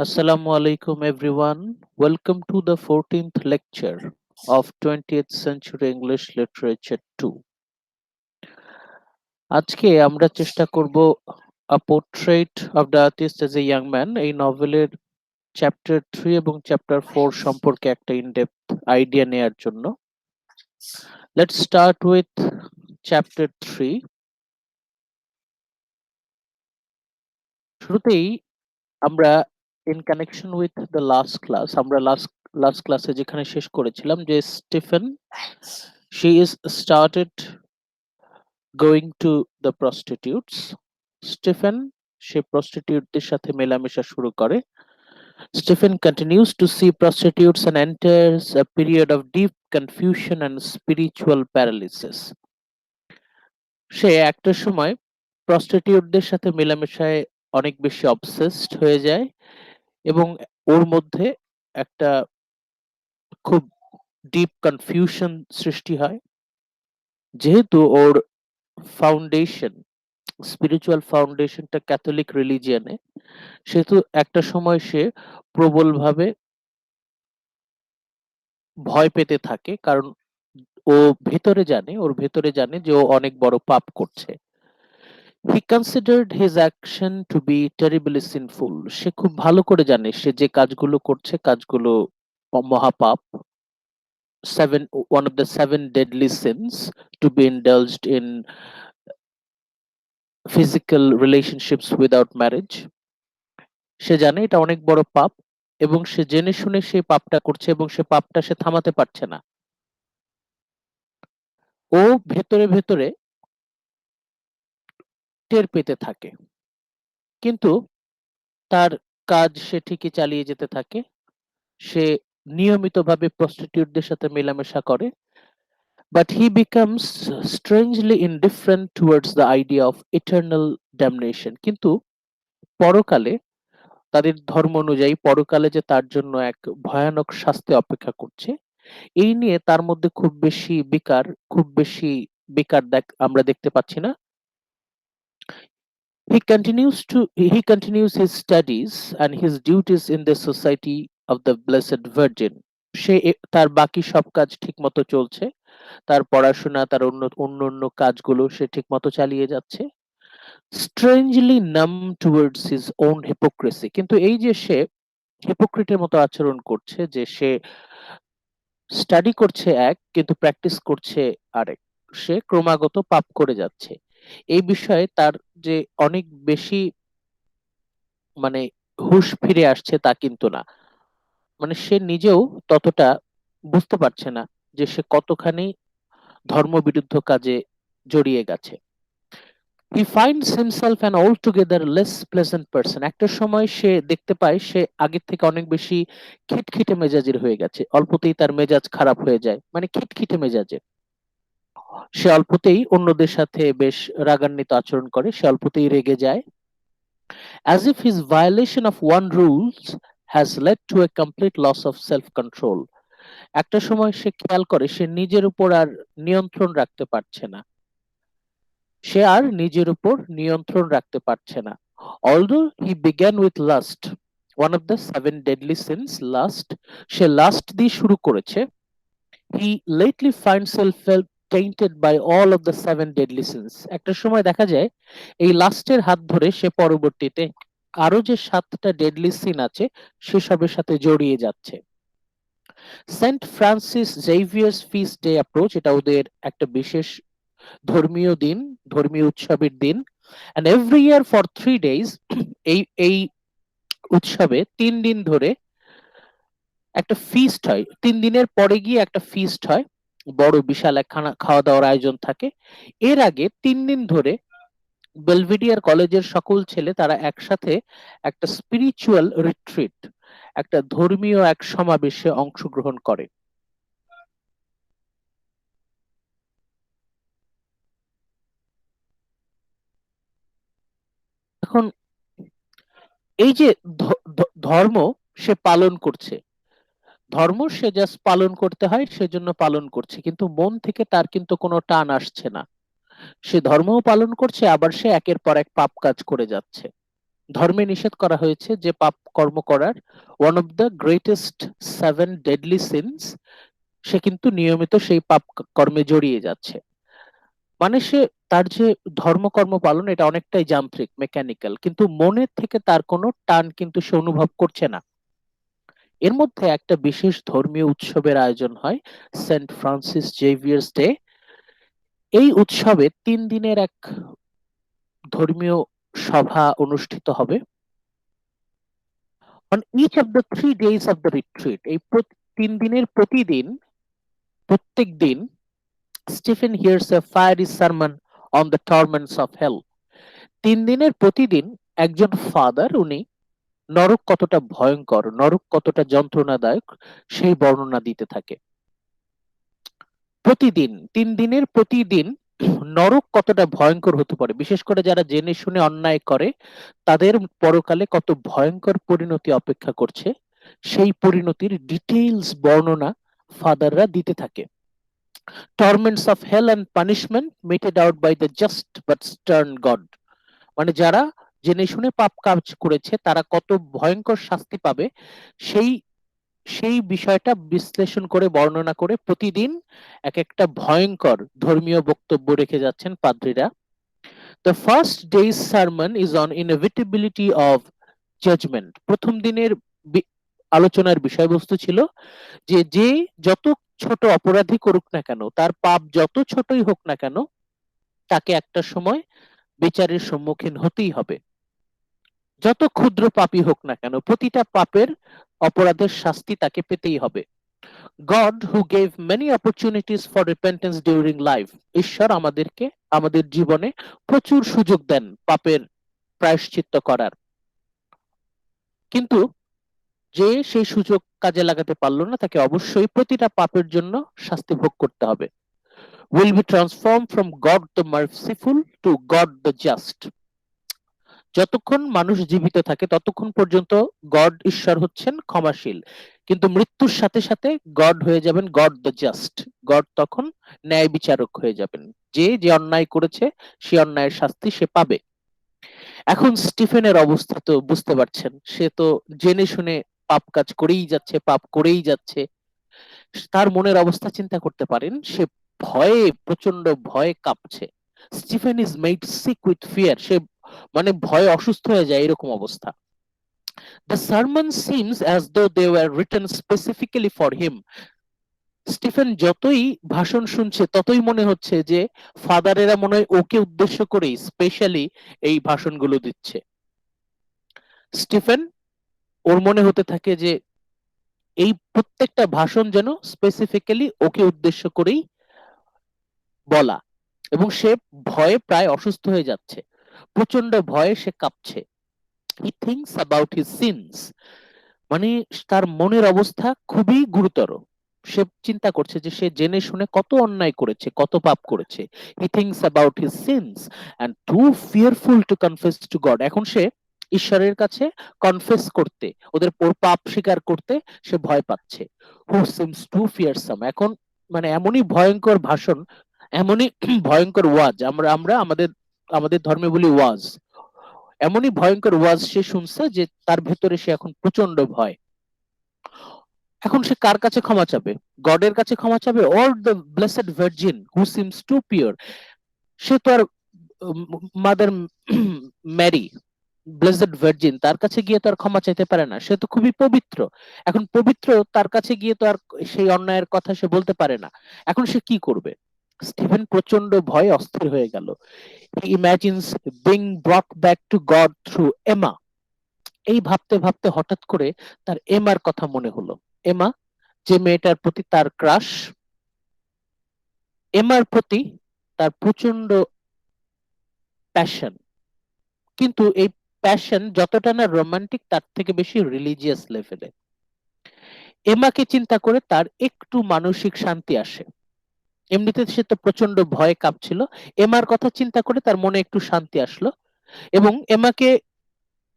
Assalamu alaikum everyone. Welcome to the 14th lecture of 20th Century English Literature 2. আজকে আমরা চেষ্টা করব A Portrait of the Artist as a Young Man এই নভেলের chapter 3 এবং chapter 4 সম্পর্কে একটা ইন-ডেপথ আইডিয়া নেয়ার জন্য। Let's start with chapter 3. শুরুতেই আমরা in connection with the last class আমরা last ক্লাসে যেখানে শেষ করেছিলাম যে Stephen she is started going to the prostitutes. Stephen সে প্রস্টিটিউটদের সাথে মেলামেশা শুরু করে। Stephen continues to see prostitutes and enters a period of deep confusion and spiritual paralysis. সে একটা সময় প্রস্টিটিউটদের সাথে মেলামেশায় অনেক বেশি অবসেসড হয়ে যায় এবং ওর মধ্যে একটা খুব ডিপ কনফিউশন সৃষ্টি হয়, যেহেতু ওর ফাউন্ডেশন স্পিরিচুয়াল ফাউন্ডেশনটা ক্যাথলিক রিলিজিয়নে, সেহেতু একটা সময় সে প্রবলভাবে ভয় পেতে থাকে, কারণ ও ওর ভেতরে জানে যে ও অনেক বড় পাপ করছে। He considered his action to be terribly sinful. সে খুব ভালো করে জানে সে যে কাজগুলো করছে কাজগুলো মহাপাপ। One of the 7 deadly sins to be indulged in physical relationships without marriage. সে জানে এটা অনেক বড় পাপ এবং সে জেনে শুনে সেই পাপটা করছে এবং সে পাপটা সে থামাতে পারছে না। ও ভেতরে ভেতরে টের পেতে থাকে, কিন্তু তার কাজ সে ঠিকই চালিয়ে যেতে থাকে। সে নিয়মিতভাবে প্রস্টিটিউটদের সাথে মেলামেশা করে, but he becomes strangely indifferent towards the idea of eternal damnation. কিন্তু পরকালে, তাদের ধর্ম অনুযায়ী পরকালে যে তার জন্য এক ভয়ানক শাস্তি অপেক্ষা করছে, এই নিয়ে তার মধ্যে খুব বেশি বিকার আমরা দেখতে পাচ্ছি না। He continues his studies and his duties in the Society of the Blessed Virgin. সে তার বাকি সব কাজ ঠিকমতো চলছে, তার পড়াশোনা, তার অন্য কাজগুলো সে ঠিকমতো চালিয়ে যাচ্ছে। Strangely numb towards his own hypocrisy. কিন্তু এই যে সে হিপোক্রিটের মতো আচরণ করছে, যে সে স্টাডি করছে এক কিন্তু প্র্যাকটিস করছে আরেক, সে ক্রমাগত পাপ করে যাচ্ছে। এই বিষয়ে তার যে অনেক বেশি মানে হুঁশ ফিরে আসছে তা কিন্তু না, মানে সে নিজেও ততটা বুঝতে পারছে না যে সে কতখানি ধর্মবিরুদ্ধ কাজে জড়িয়ে গেছে। He finds himself an altogether less pleasant person. একটা সময় সে দেখতে পায় সে আগের থেকে অনেক বেশি খিটখিটে মেজাজের হয়ে গেছে, অল্পতেই তার মেজাজ খারাপ হয়ে যায়, মানে খিটখিটে মেজাজে সে অল্পতেই অন্যদের সাথে বেশ রাগান্বিত আচরণ করে, সে অল্পতেই রেগে যায়। As if his violation of one rule has led to a complete loss of self control. একটা সময় সে খেয়াল করে সে নিজের উপর আর নিয়ন্ত্রণ রাখতে পারছে না, সে আর নিজের উপর নিয়ন্ত্রণ রাখতে পারছে না। Although he began with lust, one of the 7 deadly sins, lust, say last দিয়ে শুরু করেছে। He lately finds himself tainted by all of the 7 deadly sins. একটা সময় দেখা যায় এই লাস্টের হাত ধরে সে পরবর্তীতে আরো যে 7টা ডেডলি সিন আছে সেসবের সাথে জড়িয়ে যাচ্ছে। Saint Francis Xavier's feast day approach, এটা ওদের একটা বিশেষ ধর্মীয় দিন, ধর্মীয় উৎসবের দিন। and every year for 3 days এই উৎসবে 3 দিন ধরে একটা ফিস্ট হয়, 3 দিনের পরে গিয়ে একটা ফিস্ট হয়, বড় বিশাল এক খাওয়া দাওয়ার আয়োজন থাকে। এর আগে 3 দিন ধরে বেলভিডিয়ার কলেজের সকল ছেলে তারা একসাথে একটা স্পিরিচুয়াল রিট্রিট, একটা ধর্মীয় এক সমাবেশে অংশগ্রহণ করে। এখন এই যে ধর্ম সে পালন করছে, ধর্ম সে জাস্ট পালন করতে হয় সেজন্য পালন করছে, কিন্তু মন থেকে তার কিন্তু কোনো টান আসছে না। সে ধর্মও পালন করছে, আবার সে একের পর এক পাপ কাজ করে যাচ্ছে, ধর্মে নিষেধ করা হয়েছে যে পাপ কর্ম করার, one of the greatest 7 deadly sins, সে কিন্তু নিয়মিত সেই পাপ কর্মে জড়িয়ে যাচ্ছে। মানে সে, তার যে ধর্মকর্ম পালন এটা অনেকটাই যান্ত্রিক, মেকানিক্যাল, কিন্তু মনের থেকে তার কোনো টান কিন্তু সে অনুভব করছে না। এর মধ্যে একটা বিশেষ ধর্মীয় উৎসবের আয়োজন হয়, সেন্ট ফ্রান্সিস জেভিয়ার্স ডে। এই উৎসবে 3 দিনের এক ধর্মীয় সভা অনুষ্ঠিত হবে। On each of the 3 days of the retreat, এই 3 দিনের প্রতিদিন, প্রত্যেক দিন Stephen hears a fiery sermon on the torments of hell. 3 দিনের প্রতিদিন একজন ফাদার, উনি নরক কতটা ভয়ঙ্কর, নরক কতটা যন্ত্রণাদায়ক সেই বর্ণনা দিতে থাকে। প্রতিদিন, 3 দিনের প্রতিদিন নরক কতটা ভয়ঙ্কর হতে পারে, বিশেষ করে যারা জেনে শুনে অন্যায় করে তাদের পরকালে কত ভয়ঙ্কর পরিণতি অপেক্ষা করছে, সেই পরিণতির ডিটেইলস বর্ণনা ফাদাররা দিতে থাকে। Torments of hell and punishment meted out by the just but stern God, মানে যারা জেনে শুনে পাপ কাজ করেছে তারা কত ভয়ঙ্কর শাস্তি পাবে, সেই সেই বিষয়টা বিশ্লেষণ করে বর্ণনা করে প্রতিদিন এক একটা ভয়ঙ্কর ধর্মীয় বক্তব্য রেখে যাচ্ছেন পাদ্রীরা। The first day's sermon is on inevitability of judgement. প্রথম দিনের আলোচনার বিষয়বস্তু ছিল যে যে যত ছোট অপরাধী করুক না কেন, তার পাপ যত ছোটই হোক না কেন, তাকে একটা সময় বিচারের সম্মুখীন হতেই হবে। যত ক্ষুদ্র পাপই হোক না কেন, প্রতিটা পাপের অপরাধের শাস্তি তাকে পেতেই হবে। God who gave many opportunities for repentance during life, ঈশ্বর আমাদেরকে আমাদের জীবনে প্রচুর সুযোগ দেন পাপের প্রায়শ্চিত্ত করার, কিন্তু যে সেই সুযোগ কাজে লাগাতে পারলো না তাকে অবশ্যই প্রতিটা পাপের জন্য শাস্তি ভোগ করতে হবে। Will be transformed from God the merciful to God the just. যতক্ষণ মানুষ জীবিত থাকে ততক্ষণ পর্যন্ত গড, ঈশ্বর হচ্ছেন ক্ষমাশীল, কিন্তু মৃত্যুর সাথে সাথে গড হয়ে যাবেন গড দ্য জাস্ট। গড তখন ন্যায় বিচারক হয়ে যাবেন, যে যে অন্যায় করেছে সে অন্যায়ের শাস্তি সে পাবে। এখন স্টিফেনের অবস্থা তো বুঝতে পারছেন, সে তো জেনে শুনে পাপ কাজ করেই যাচ্ছে, পাপ করেই যাচ্ছে। তার মনের অবস্থা চিন্তা করতে পারেন, সে ভয়ে, প্রচন্ড ভয়ে কাঁপছে। Stephen is made sick with fear, সে মানে ভয়ে অসুস্থ হয়ে যায় এরকম অবস্থা। The sermon seems as though they were written specifically for him. Stephen যতই ভাষণ শুনছে ততই মনে হচ্ছে যে ফাদারেরা মনে হয় ওকে উদ্দেশ্য করেই স্পেশালি এই ভাষণগুলো দিচ্ছে। স্টিফেন, ওর মনে হতে থাকে যে এই প্রত্যেকটা ভাষণ যেন স্পেসিফিক্যালি ওকে উদ্দেশ্য করেই বলা, এবং সে ভয়ে প্রায় অসুস্থ হয়ে যাচ্ছে, প্রচন্ড ভয়ে সে কাঁপছে। He thinks about his sins, মানে তার মনের অবস্থা খুবই গুরুতর। সে চিন্তা করছে যে সে জেনে শুনে কত অন্যায় করেছে, কত পাপ করেছে। He thinks about his sins and too fearful to confess to God. এখন সে ঈশ্বরের কাছে কনফেস করতে, ওদের পাপ স্বীকার করতে সে ভয় পাচ্ছে। হু সিমস টু ফিয়ারসাম, এখন মানে এমনই ভয়ঙ্কর ভাষণ, এমনই ভয়ঙ্কর ওয়াজ, আমরা আমরা আমাদের আমাদের ধর্মে বলি ওয়াজ, এমনই ভয়ঙ্কর ওয়াজ সে শুনছে যে তার ভেতরে সে এখন প্রচন্ড ভয়। এখন সে কার কাছে ক্ষমা চাবে? গডের কাছে ক্ষমা চাবে, or the blessed virgin who seems to pure? সে তো আর মাদার ম্যারি, ব্লেসেড ভার্জিন, তার কাছে গিয়ে তো আর ক্ষমা চাইতে পারে না, সে তো খুবই পবিত্র। এখন পবিত্র তার কাছে গিয়ে তো আর সেই অন্যায়ের কথা সে বলতে পারে না। এখন সে কি করবে? স্টিফেন প্রচন্ড ভয়ে অস্থির হয়ে গেল। He imagines being brought back to God through Emma. এই ভাবতে ভাবতে হঠাৎ করে তার এমার কথা মনে হলো। এমা, যে মেয়েটার প্রতি তার ক্রাশ, এমার প্রতি তার প্রচন্ড প্যাশন, কিন্তু এই প্যাশন যতটা না রোমান্টিক তার থেকে বেশি রিলিজিয়াস লেভেলে। এমাকে চিন্তা করে তার একটু মানসিক শান্তি আসে। এমনিতে সে তো প্রচন্ড ভয়ে কাঁপছিল, এমার কথা চিন্তা করে তার মনে একটু শান্তি আসলো, এবং এমাকে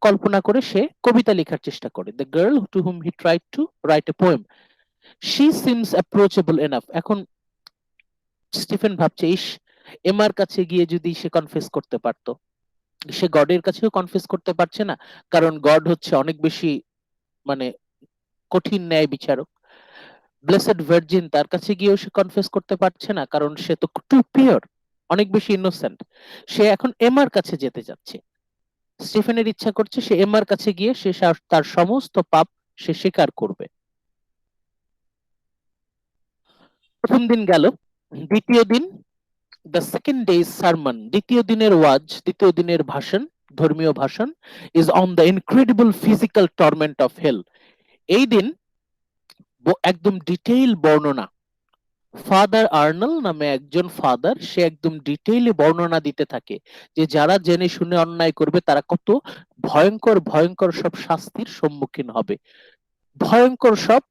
কল্পনা করে সে কবিতা লেখার চেষ্টা করে। The girl to whom he tried to write a poem, she seems approachable enough. এখন স্টিফেন ভাবছে, ইস, এমার কাছে গিয়ে যদি সে কনফেস করতে পারতো, সে গডের কাছেও কনফেস করতে পারছে না, কারণ গড হচ্ছে অনেক বেশি মানে কঠিন ন্যায় বিচারক। ব্লেসেড ভার্জিন, তার কাছে গিয়েও সে কনফেস করতে পারছে না, কারণ সে তো টু পিওর, অনেক বেশি ইনোসেন্ট। সে এখন এমার কাছে যেতে যাচ্ছে। স্টিফেনের ইচ্ছা করছে সে এমার কাছে গিয়ে সে তার সমস্ত পাপ সে স্বীকার করবে। প্রথম দিন গেল। দ্বিতীয় দিন, দ্য সেকেন্ড ডে সারমন, দ্বিতীয় দিনের ওয়াজ, দ্বিতীয় দিনের ভাষণ, ধর্মীয় ভাষণ, is on the incredible physical torment of hell. এই দিন একদম ডিটেইল বর্ণনা, ফাদার আর্নল নামে একজন ফাদার, সে একদম ডিটেইলে বর্ণনা দিতে থাকে যে যারা জেনে শুনে অন্যায় করবে তারা কত ভয়ঙ্কর ভয়ঙ্কর সব শাস্তির সম্মুখীন হবে। ভয়ঙ্কর সব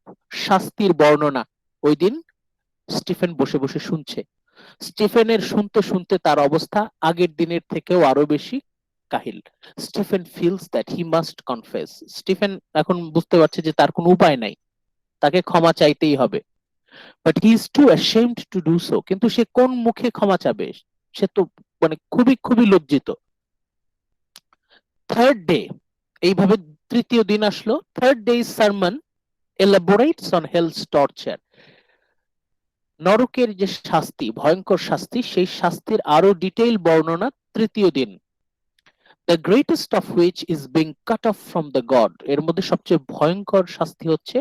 শাস্তির বর্ণনা ওই দিন স্টিফেন বসে বসে শুনছে। স্টিফেনের শুনতে শুনতে তার অবস্থা আগের দিনের থেকেও আরো বেশি কাহিল। Stephen feels that he must confess. Stephen এখন বুঝতে পারছে যে তার কোনো উপায় নাই, তাকে ক্ষমা চাইতেই হবে। But he is too ashamed to do so. কিন্তু সে কোন মুখে ক্ষমা চাবে? সে তো খুবই খুবই লজ্জিত। থার্ড ডে, এইভাবে তৃতীয় দিন আসলো। Third day sermon elaborates on hell's torture. নরকের যে শাস্তি, ভয়ঙ্কর শাস্তি, সেই শাস্তির আরো ডিটেইল বর্ণনা তৃতীয় দিন। The greatest of which is being cut off from the god. এর মধ্যে সবচেয়ে ভয়ঙ্কর শাস্তি হচ্ছে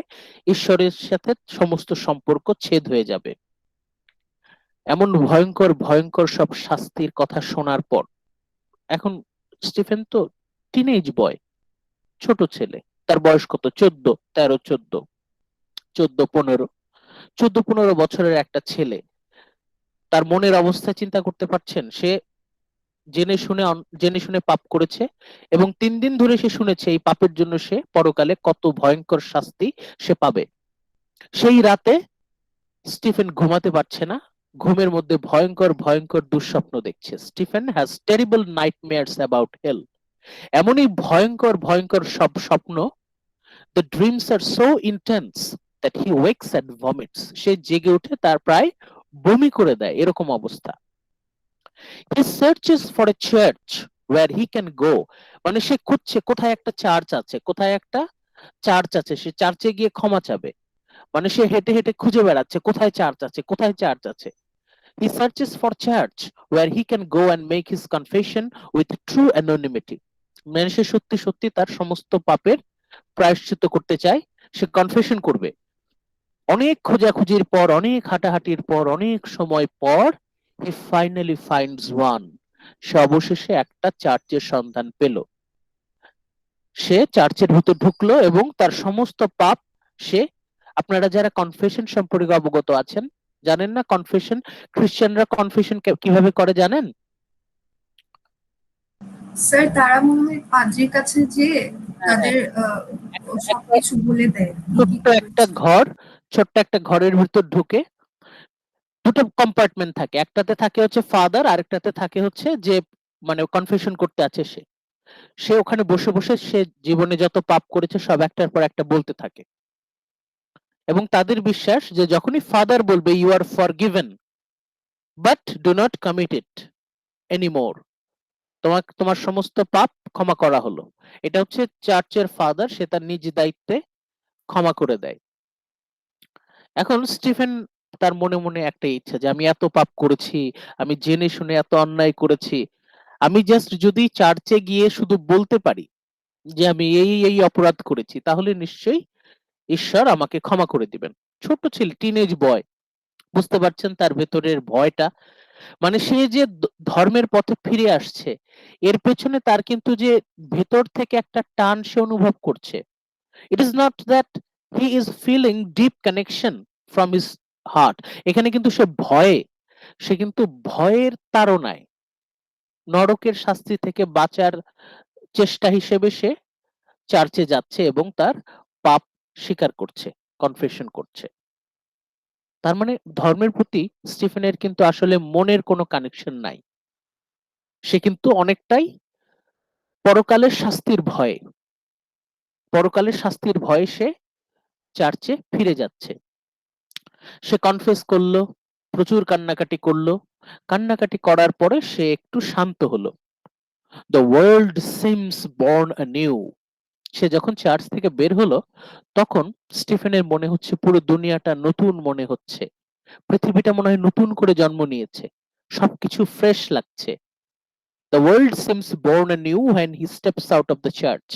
ঈশ্বরের সাথে সমস্ত সম্পর্ক ছেদ হয়ে যাবে। এমন ভয়ঙ্কর ভয়ঙ্কর সব শাস্তির কথা শোনার পর এখন স্টিফেন তো টিনেজ বয়, ছোট ছেলে। তার বয়স কত? 14, 13, 14, 14, 15, 14-15 বছরের একটা ছেলে। তার মনের অবস্থা চিন্তা করতে পারছেন? সে জেনে শুনে পাপ করেছে, এবং 3 দিন ধরে সে শুনেছে এই পাপের জন্য সে পরকালে কত ভয়ঙ্কর শাস্তি সে পাবে। সেই রাতে স্টিফেন ঘুমাতে পারছে না, ঘুমের মধ্যে ভয়ঙ্কর ভয়ঙ্কর দুঃস্বপ্ন দেখছে। Stephen has terrible nightmares about hell. এমনই ভয়ঙ্কর ভয়ঙ্কর সব স্বপ্ন, the dreams are so intense that he wakes and vomits. সে জেগে উঠে তার প্রায় বমি করে দেয়, এরকম অবস্থা। He searches for a church where he can go. সে খুঁজছে কোথায় একটা চার্চ আছে, কোথায় একটা চার্চ আছে, সে চার্চে গিয়ে ক্ষমা চাবে। সে হেঁটে হেঁটে খুঁজে বেড়াচ্ছে কোথায় চার্চ আছে, কোথায় চার্চ আছে। He searches for church where he can go and make his confession with true anonymity. সে সত্যি সত্যি তার সমস্ত পাপের প্রায়শ্চিত্ত করতে চায়, সে কনফেশন করবে। অনেক খোঁজাখুঁজির পর, অনেক হাঁটাহাঁটির পর, অনেক সময় পর হি ফাইনালি ফাইন্ডস ওয়ান। সে অবশেষে একটা চার্চের সন্ধান পেল। সে চার্চের ভিতর ঢুকলো এবং তার সমস্ত পাপ সে, আপনারা যারা কনফেশন সম্পর্কে অবগত আছেন জানেন না, কনফেশন, খ্রিস্টানরা কনফেশন কিভাবে করে জানেন? স্যার তারা মনে হয় পাদ্রির কাছে যেয়ে হ্যাঁ, তাদের সবকিছু বলে দেয় কি ছোট্ট একটা করেছে। ঘর, ছোট্ট একটা ঘরের ভিতর ঢুকে দুটো কম্পার্টমেন্ট থাকে, একটাতে থাকে হচ্ছে ফাদার, আরেকটাতে থাকে হচ্ছে যে কনফেশন করতে আছে সে। সে ওখানে বসে বসে সে জীবনে যত পাপ করেছে সব একটার পর একটা বলতে থাকে, এবং তাদের বিশ্বাস যে যখনই ফাদার বলবে you are forgiven but do not commit it anymore, তোমার সমস্ত পাপ ক্ষমা করা হলো। এটা হচ্ছে চার্চের ফাদার, সে তার নিজ দায়িত্বে ক্ষমা করে দেয়। এখন স্টিফেন তার মনে মনে একটা ইচ্ছা যে আমি এত পাপ করেছি, আমি জেনে শুনে এত অন্যায় করেছি, আমি জাস্ট যদি চার্চে গিয়ে শুধু বলতে পারি যে আমি এই এই অপরাধ করেছি, তাহলে নিশ্চয়ই ঈশ্বর আমাকে ক্ষমা করে দিবেন। ছোট ছেলে, টিনেজ বয়, বুঝতে পারছেন তার ভেতরের ভয়টা। সে যে ধর্মের পথে ফিরে আসছে, এর পেছনে তার কিন্তু যে ভেতর থেকে একটা টান সে অনুভব করছে। It is not that he is feeling deep connection from his heart. এখানে কিন্তু সে কিন্তু ভয়ের তাড়নায় নরকের শাস্তি থেকে বাঁচার চেষ্টা হিসেবে সে চার্চে যাচ্ছে এবং তার পাপ স্বীকার করছে, কনফেশন করছে। তার ধর্মের প্রতি স্টিফেনের কিন্তু আসলে মনের কোনো কানেকশন নাই। সে কিন্তু অনেকটাই পরকালের শাস্তির ভয়ে সে চার্চে ফিরে যাচ্ছে। সে কনফেস করলো, প্রচুর কান্নাকাটি করলো। কান্নাকাটি করার পরে সে একটু শান্ত হলো। The world seems born anew। সে যখন চার্চ থেকে বের হলো তখন স্টিফেনের মনে হচ্ছে পুরো দুনিয়াটা নতুন মনে হচ্ছে, পৃথিবীটা মনে হয় নতুন করে জন্ম নিয়েছে, সবকিছু ফ্রেশ লাগছে। The world seems born anew when he steps out of the church.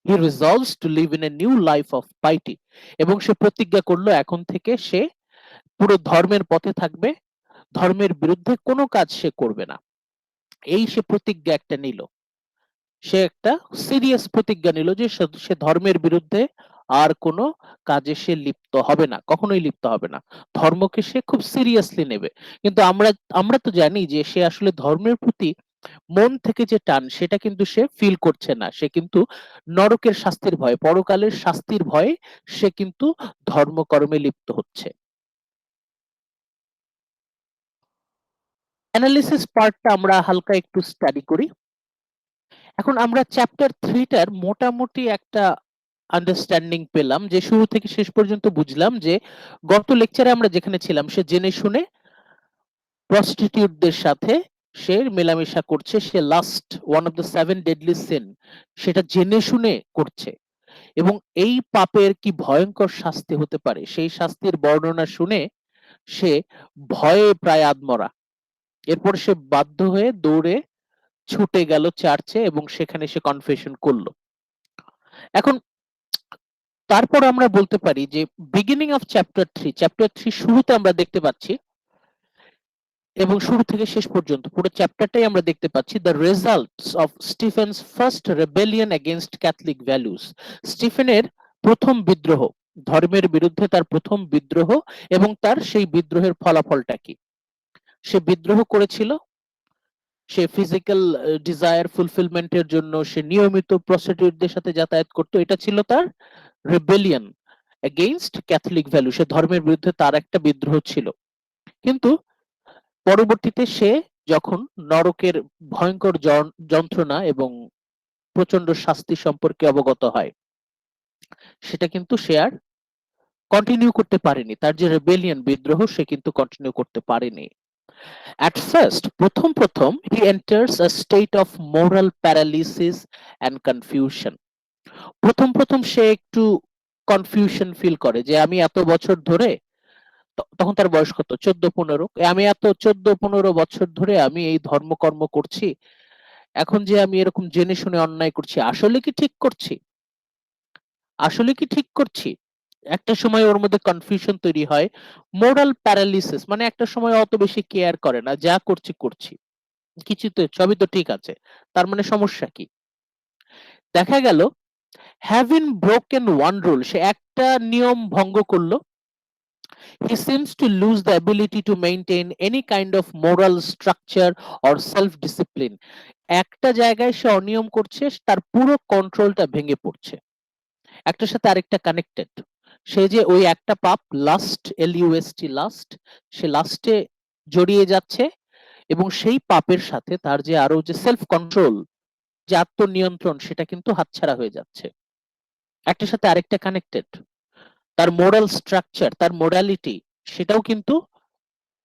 He resolves to live in a new life of piety। এবং সে প্রতিজ্ঞা করলো এখন থেকে সে পুরো ধর্মের পথে থাকবে, ধর্মের বিরুদ্ধে কোনো কাজ সে করবে না। এই সে প্রতিজ্ঞা একটা নিল, সে একটা সিরিয়াস প্রতিজ্ঞা নিল যে সে ধর্মের বিরুদ্ধে আর কোনো কাজে সে লিপ্ত হবে না, কখনোই লিপ্ত হবে না, ধর্মকে সে খুব সিরিয়াসলি নেবে। কিন্তু আমরা আমরা তো জানি যে সে আসলে ধর্মের প্রতি মন থেকে যে টান সেটা কিন্তু সে ফিল করছে না, সে কিন্তু নরকের শাস্তির ভয়, পরকালের শাস্তির ভয়ে সে কিন্তু ধর্মকর্মে লিপ্ত হচ্ছে। অ্যানালিসিস পার্টটা আমরা হালকা একটু স্টাডি করি। এখন আমরা চ্যাপ্টার 3টার মোটামুটি একটা আন্ডারস্ট্যান্ডিং পেলাম, যে শুরু থেকে শেষ পর্যন্ত বুঝলাম যে গত লেকচারে আমরা যেখানে ছিলাম সে জেনে শুনে প্রস্টিটিউটদের সাথে সে মেলামেশা করছে, সে last one of the 7 deadly sin, সেটা জেনে শুনে করছে। এবং এই পাপের কি ভয়ঙ্কর শাস্তি হতে পারে সেই শাস্তির বর্ণনা শুনে সে ভয়ে প্রায় আধমরা। এরপর সে বাধ্য হয়ে দৌড়ে ছুটে গেল চার্চে এবং সেখানে সে কনফেশন করলো। এখন তারপর আমরা বলতে পারি যে বিগিনিং অফ চ্যাপ্টার 3 শুরুতে আমরা দেখতে পাচ্ছি, এবং শুরু থেকে শেষ পর্যন্ত পুরো চ্যাপ্টারটাই আমরা দেখতে পাচ্ছি the results of Stephen's first rebellion against Catholic values. স্টিফেনের প্রথম বিদ্রোহ, ধর্মের বিরুদ্ধে তার প্রথম বিদ্রোহ, এবং তার সেই বিদ্রোহের ফলাফলটা কি। সে বিদ্রোহ করেছিল, সে ফিজিক্যাল ডিজায়ার ফুলফিলমেন্টের জন্য সে নিয়মিত প্রস্টিটিউটদের সাথে যাতায়াত করতো, এটা ছিল তার রেবেলিয়ন এগেইনস্ট ক্যাথলিক ভ্যালু, সে ধর্মের বিরুদ্ধে তার একটা বিদ্রোহ ছিল। কিন্তু পরবর্তীতে সে যখন নরকের ভয়ঙ্কর যন্ত্রণা এবং প্রচন্ড শাস্তি সম্পর্কে অবগত হয়, সেটা কিন্তু সে আর কন্টিনিউ করতে পারেনি, তার যে রেবেলিয়ন বিদ্রোহ সে কিন্তু কন্টিনিউ করতে পারেনি। At first, প্রথম প্রথম he enters a state of moral paralysis and confusion। প্রথম প্রথম সে একটু কনফিউশন ফিল করে যে আমি এত বছর ধরে, তখন তার বয়স কত, 14-15, আমি এত 14-15 বছর ধরে আমি এই ধর্মকর্ম করছি, এখন যে আমি এরকম জেনে শুনে অন্যায় করছি, আসলে কি ঠিক করছি, আসলে কি ঠিক করছি। একটা সময় ওর মধ্যে কনফিউশন তৈরি হয়, মোরাল প্যারালিসিস, মানে একটা সময় অত বেশি কেয়ার করে না, যা করছি করছি, কিছু তো সবই তো ঠিক আছে, তার মানে সমস্যা কি। দেখা গেল হ্যাভিং ব্রোকেন ওয়ান রুল, সে একটা নিয়ম ভঙ্গ করলো, he seems to lose the ability to maintain any kind of moral structure or self discipline। একটা জায়গায় সে অনিয়ম করছে, তার পুরো কন্ট্রোলটা ভেঙে পড়ছে, একটার সাথে আরেকটা কানেক্টেড। সে যে ওই একটা পাপ লাস্ট, LUST লাস্ট, সে লাস্টে জড়িয়ে যাচ্ছে, এবং সেই পাপের সাথে তার যে আরো যে সেলফ কন্ট্রোল, যে আত্মনিয়ন্ত্রণ, সেটা কিন্তু হাতছাড়া হয়ে যাচ্ছে, একটার সাথে আরেকটা কানেক্টেড। তার মোরাল স্ট্রাকচার, তার মোরালিটি, সেটাও কিন্তু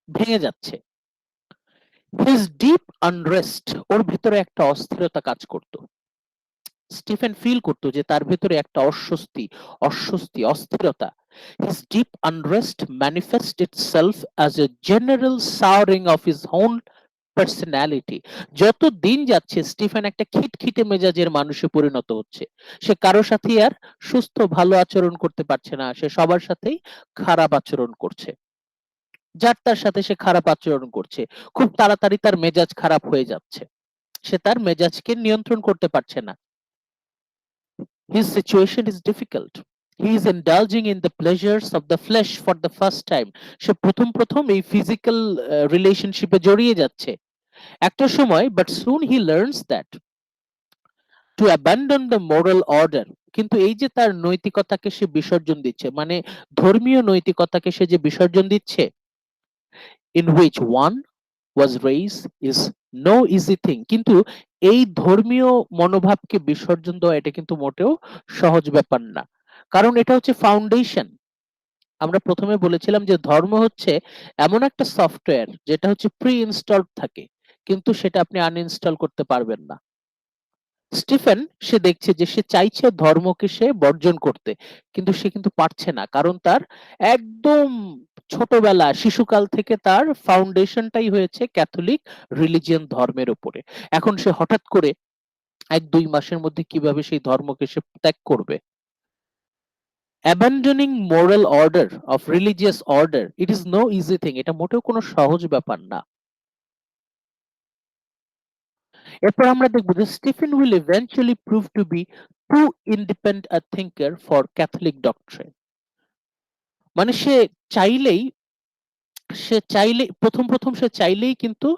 ভেঙে যাচ্ছে। হিজ ডিপ আনরেস্ট, ওর ভিতরে একটা অস্থিরতা কাজ করত, স্টিফেন ফিল করতো যে তার ভিতরে একটা অস্বস্তি, অস্থিরতা। His deep unrest manifests itself as a general souring of his own personality। যত দিন যাচ্ছে স্টিফেন একটা খিটখিটে মেজাজের মানুষে পরিণত হচ্ছে, সে কারো সাথে আর সুস্থ ভালো আচরণ করতে পারছে না, সে সবার সাথেই খারাপ আচরণ করছে, যার তার সাথে সে খারাপ আচরণ করছে, খুব তাড়াতাড়ি তার মেজাজ খারাপ হয়ে যাচ্ছে, সে তার মেজাজকে নিয়ন্ত্রণ করতে পারছে না। His situation is difficult. He is indulging in the pleasures of the flesh for the first time। সে প্রথম প্রথম এই ফিজিক্যাল রিলেশনশিপে জড়িয়ে যাচ্ছে একটা সময়, but soon he learns that to abandon the moral order। কিন্তু এই যে তার নৈতিকতাকে সে বিসর্জন দিচ্ছে, মানে ধর্মীয় নৈতিকতাকে সে যে বিসর্জন দিচ্ছে, in which one was raised is no easy thing। কিন্তু এই ধর্মীয় মনোভাবকে বিসর্জন দেওয়া এটা কিন্তু মোটেও সহজ ব্যাপার না, কারণ এটা হচ্ছে ফাউন্ডেশন। আমরা প্রথমে বলেছিলাম যে ধর্ম হচ্ছে এমন একটা সফটওয়্যার যেটা হচ্ছে প্রি ইনস্টলড থাকে, কিন্তু সেটা আপনি আনইনস্টল করতে পারবেন না। স্টিফেন সে দেখছে যে সে চাইছে ধর্মকে সে বর্জন করতে, কিন্তু সে কিন্তু পারছে না, কারণ তার একদম ছোটবেলা শিশুকাল থেকে তার ফাউন্ডেশনটাই হয়েছে ক্যাথলিক রিলিজিয়ন ধর্মের উপরে। এখন সে হঠাৎ করে 1-2 মাসের মধ্যে কিভাবে সেই ধর্মকে সে ত্যাগ করবে? abandoning moral order of religious order, it is no easy thing, এটা মোটেও কোনো সহজ ব্যাপার না। এরপর আমরা দেখব যে Stephen will eventually prove to be too independent a thinker for Catholic doctrine। মানে চাইলেই প্রথম সে চাইলেই কিন্তু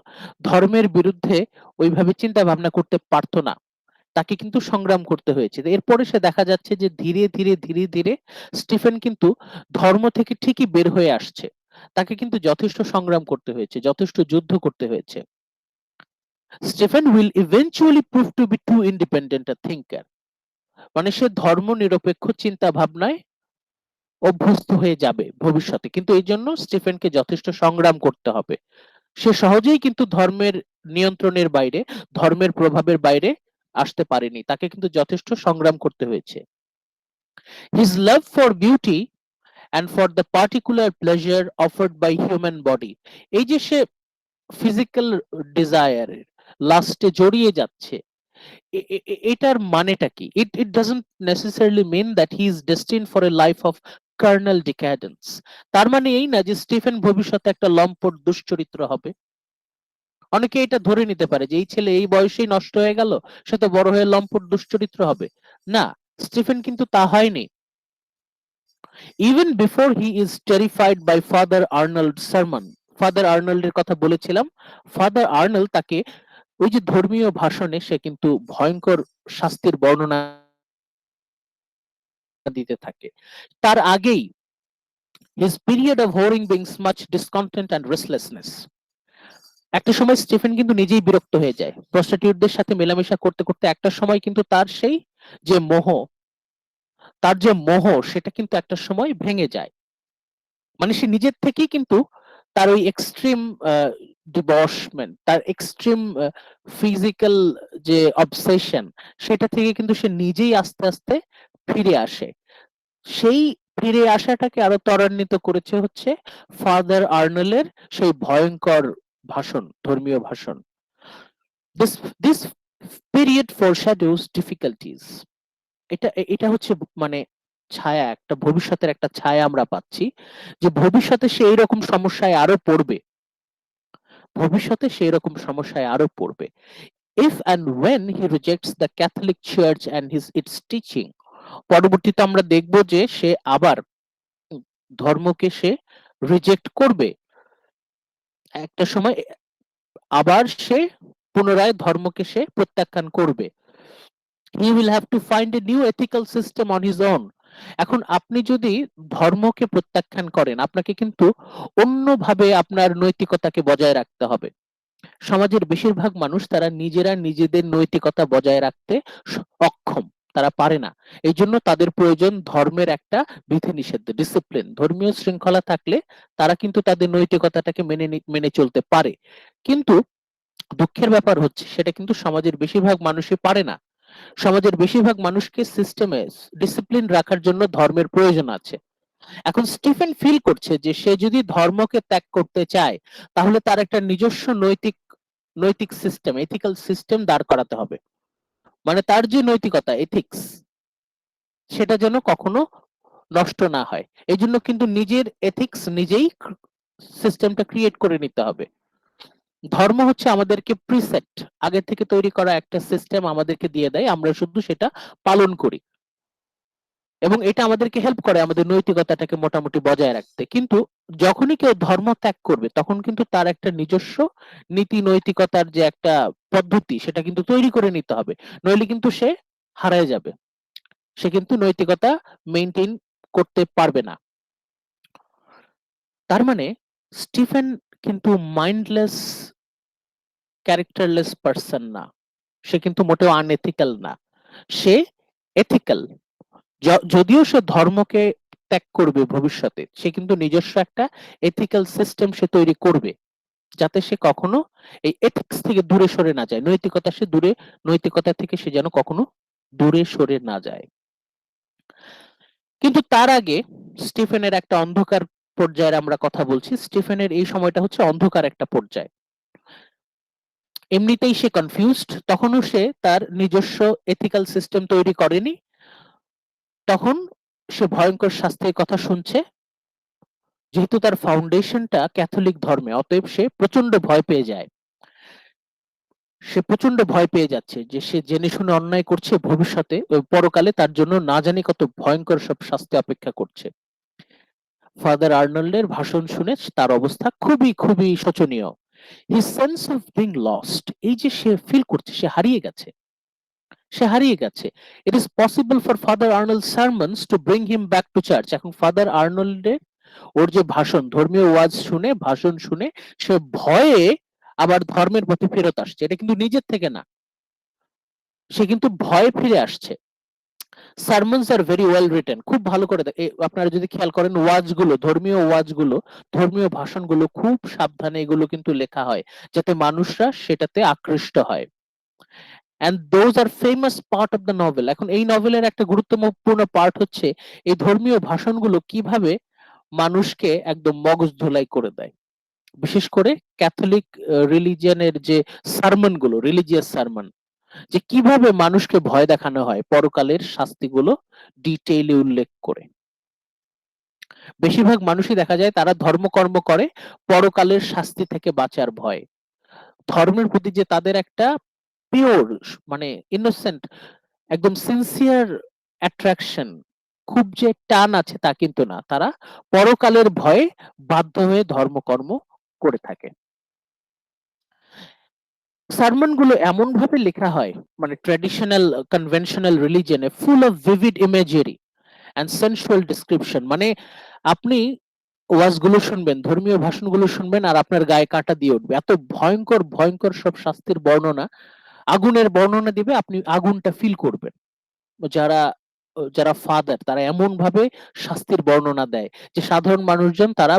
ধর্মের বিরুদ্ধে ওইভাবে চিন্তা ভাবনা করতে পারতো না, তাকে কিন্তু সংগ্রাম করতে হয়েছে। এরপরে সে দেখা যাচ্ছে যে ধীরে ধীরে স্টিফেন কিন্তু ধর্ম থেকে ঠিকই বের হয়ে আসছে, তাকে কিন্তু যথেষ্ট সংগ্রাম করতে হয়েছে, যথেষ্ট যুদ্ধ করতে হয়েছে। Stephen will eventually prove to be too independent a thinker, মানে সে ধর্ম নিরপেক্ষ চিন্তা ভাবনায় অভ্যস্ত হয়ে যাবে ভবিষ্যতে, কিন্তু এই জন্য স্টিফেনকে যথেষ্ট সংগ্রাম করতে হবে। সে সহজেই কিন্তু ধর্মের নিয়ন্ত্রণের বাইরে, ধর্মের প্রভাবের বাইরে আসতে পারেনি, তাকে কিন্তু যথেষ্ট সংগ্রাম করতে হয়েছে। His love for beauty and for the particular pleasure offered by human body, এই যে সে ফিজিক্যাল ডিজায়ার লাস্টে জড়িয়ে যাচ্ছে, এটার মানেটা কি? It doesn't necessarily mean that he is destined for a life of carnal decadence. তার মানে এই না যে স্টিফেন ভবিষ্যতে একটা লম্পট দুশ্চরিত্র হবে। অনেকে এটা ধরে নিতে পারে যে এই ছেলে এই বয়সেই নষ্ট হয়ে গেল, সে তো বড় হয়ে লম্পট দুশ্চরিত্র হবে। না, স্টিফেন কিন্তু তা হয়নি। Even before he is terrified by father Arnold sermon, father আর্নল্ডের কথা বলেছিলাম, ফাদার আর্নল্ড তাকে ওই যে ধর্মীয় ভাষণে সে কিন্তু ভয়ঙ্কর শাস্তির বর্ণনা দিতে থাকে। তার আগেই his period of whoring brings much discontent and restlessness। একটা সময় স্টিফেন কিন্তু নিজেই বিরক্ত হয়ে যায় প্রস্টিটিউটদের সাথে মেলামেশা করতে করতে। একটা সময় কিন্তু তার সেই যে মোহ, তার যে মোহ সেটা কিন্তু একটা সময় ভেঙে যায়। মানে সে নিজের থেকেই কিন্তু তার ওই এক্সট্রিম ডিভোশমেন্ট, তার এক্সট্রিম ফিজিক্যাল যে অবসেশন, সেটা থেকে কিন্তু সে নিজেই আস্তে আস্তে ফিরে আসে। সেই ফিরে আসাটাকে আরো ত্বরান্বিত করেছে হচ্ছে ফাদার আর্নলের সেই ভয়ঙ্কর ভাষণ, ধর্মীয় ভাষণ। দিস পিরিয়ড ফরশ্যাডোজ ডিফিকাল্টিজ, এটা হচ্ছে মানে ছায়া, একটা ভবিষ্যতের একটা ছায়া আমরা পাচ্ছি, যে ভবিষ্যতে সে এইরকম সমস্যায় আরো পড়বে, ভবিষ্যতে সে এরকম সমস্যায় আরো পড়বে। If and when he rejects the Catholic church and its teaching, পরবর্তীতে আমরা দেখব যে সে আবার ধর্মকে সে রিজেক্ট করবে, একটা সময় আবার সে পুনরায় ধর্মকে সে প্রত্যাখ্যান করবে। He will have to find a new ethical system on his own. এখন আপনি যদি ধর্মকে প্রত্যাখ্যান করেন, আপনাকে কিন্তু অন্যভাবে আপনার নৈতিকতাকে বজায় রাখতে হবে। সমাজের বেশিরভাগ মানুষ তারা নিজেরা নিজেদের নৈতিকতা বজায় রাখতে অক্ষম, তারা পারে না। এই জন্য তাদের প্রয়োজন ধর্মের একটা বিধিনিষেধ, ডিসিপ্লিন, ধর্মীয় শৃঙ্খলা থাকলে তারা কিন্তু তাদের নৈতিকতাটাকে মেনে চলতে পারে। কিন্তু দুঃখের ব্যাপার হচ্ছে সেটা কিন্তু সমাজের বেশিরভাগ মানুষই পারে না। সমাজের বেশিরভাগ মানুষকে সিস্টেমে ডিসিপ্লিন রাখার জন্য ধর্মের প্রয়োজন আছে। এখন স্টিফেন ফিল করছে যে সে যদি ধর্মকে ত্যাগ করতে চায়, তাহলে তার একটা নিজস্ব নৈতিক নৈতিক সিস্টেম, এথিক্যাল সিস্টেম দাঁড় করাতে হবে। মানে তার যে নৈতিকতা, এথিক্স, সেটা যেন কখনো নষ্ট না হয়। এই জন্য কিন্তু নিজের এথিক্স নিজেই সিস্টেমটা ক্রিয়েট করে নিতে হবে। ধর্ম হচ্ছে আমাদেরকে প্রিসেট, আগে থেকে তৈরি করা একটা সিস্টেম আমাদেরকে দিয়ে দেয়, আমরা শুধু সেটা পালন করি, এবং এটা আমাদেরকে হেল্প করে আমাদের নৈতিকতাটাকে মোটামুটি বজায় রাখতে। কিন্তু যখনই কেউ ধর্ম ত্যাগ করবে, তখন কিন্তু তার একটা নিজস্ব নীতি নৈতিকতার যে একটা পদ্ধতি, সেটা কিন্তু তৈরি করে নিতে হবে, নইলে কিন্তু সে হারায় যাবে, সে কিন্তু নৈতিকতা মেইনটেইন করতে পারবে না। তার মানে স্টিফেন কিন্তু মাইন্ডলেস, ক্যারেক্টারলেস পার্সন না, সে কিন্তু মোটেও আনএথিক্যাল না, সে এথিক্যাল। যদিও সে ধর্মকে ত্যাগ করবে ভবিষ্যতে, সে কিন্তু নিজস্ব একটা এথিক্যাল সিস্টেম সে তৈরি করবে। যাতে সে কখনো এই এথিক্স থেকে দূরে সরে না যায়, নৈতিকতা থেকে সে যেন কখনো দূরে সরে না যায়। কিন্তু তার আগে স্টিফেনের একটা অন্ধকার পর্যায়ের আমরা কথা বলছি। স্টিফেনের এই সময়টা হচ্ছে অন্ধকার একটা পর্যায়। এমনিতেই সে কনফিউজড, তখনও সে তার নিজস্ব এথিক্যাল সিস্টেম তৈরি করেনি। তখন সে ভয়ঙ্কর শাস্তির কথা শুনছে। যেহেতু তার ফাউন্ডেশনটা ক্যাথলিক ধর্মে, অতএব সে প্রচন্ড ভয় পেয়ে যায়। সে প্রচন্ড ভয় পেয়ে যাচ্ছে যে সে জেনে শুনে অন্যায় করছে, ভবিষ্যতে পরকালে তার জন্য না জানি কত ভয়ঙ্কর সব শাস্তি অপেক্ষা করছে। ফাদার আর্নল্ডের ভাষণ শুনে তার অবস্থা খুবই খুবই শোচনীয়। His sense of being lost, এই যে সে ফিল করছে সে হারিয়ে গেছে। It is possible for father Arnold sermons to bring him back to church. এখন ফাদার আর্নল্ডের ওর যে ভাষণ, ধর্মীয় ভাষণ শুনে সে ভয়ে আবার ধর্মের পথে ফেরত আসছে। এটা কিন্তু নিজের থেকে না, সে কিন্তু ভয়ে ফিরে আসছে। সারমনস আর ভেরি ওয়েল রিটেন, খুব ভালো করে আপনারা যদি খেয়াল করেন ধর্মীয় ভাষণগুলো খুব সাবধানে এগুলো কিন্তু লেখা হয়, যাতে মানুষরা সেটাতে আকৃষ্ট হয়। And those are famous part of the novel. এখন এই নভেলের একটা গুরুত্বপূর্ণ পার্ট হচ্ছে এই ধর্মীয় ভাষণগুলো কিভাবে মানুষকে একদম মগজ ধোলাই করে দেয়। বিশেষ করে ক্যাথলিক রিলিজিয়নের যে রিলিজিয়াস সারমন, যে কিভাবে মানুষকে ভয় দেখানো হয় পরকালের শাস্তিগুলো ডিটেইলে উল্লেখ করে। বেশিরভাগ মানুষই দেখা যায় তারা ধর্মকর্ম করে পরকালের শাস্তি থেকে বাঁচার ভয়। ধর্মের প্রতি যে তাদের একটা পিওর, মানে ইনোসেন্ট, একদম সিনসিয়ার অ্যাট্রাকশন, খুব যে টান আছে তা কিন্তু না, তারা পরকালের ভয়ে বাধ্য হয়ে ধর্মকর্ম করে থাকে। সারমন গুলো এমন ভাবে লেখা হয়, মানে ট্র্যাডিশনাল কনভেনশনাল রিলিজনে full of vivid imagery and sensual description. মানে আপনি ওয়াজগুলো শুনবেন, ধর্মীয় ভাষণগুলো শুনবেন, আর আপনার গায়ে কাঁটা দিয়ে উঠবে। এত ভয়ঙ্কর ভয়ঙ্কর সব শাস্তির বর্ণনা, আগুনের বর্ণনা দিবে, আপনি আগুনটা ফিল করবেন। যারা যারা ফাদার তারা এমন ভাবে শাস্তির বর্ণনা দেয় যে সাধারণ মানুষজন তারা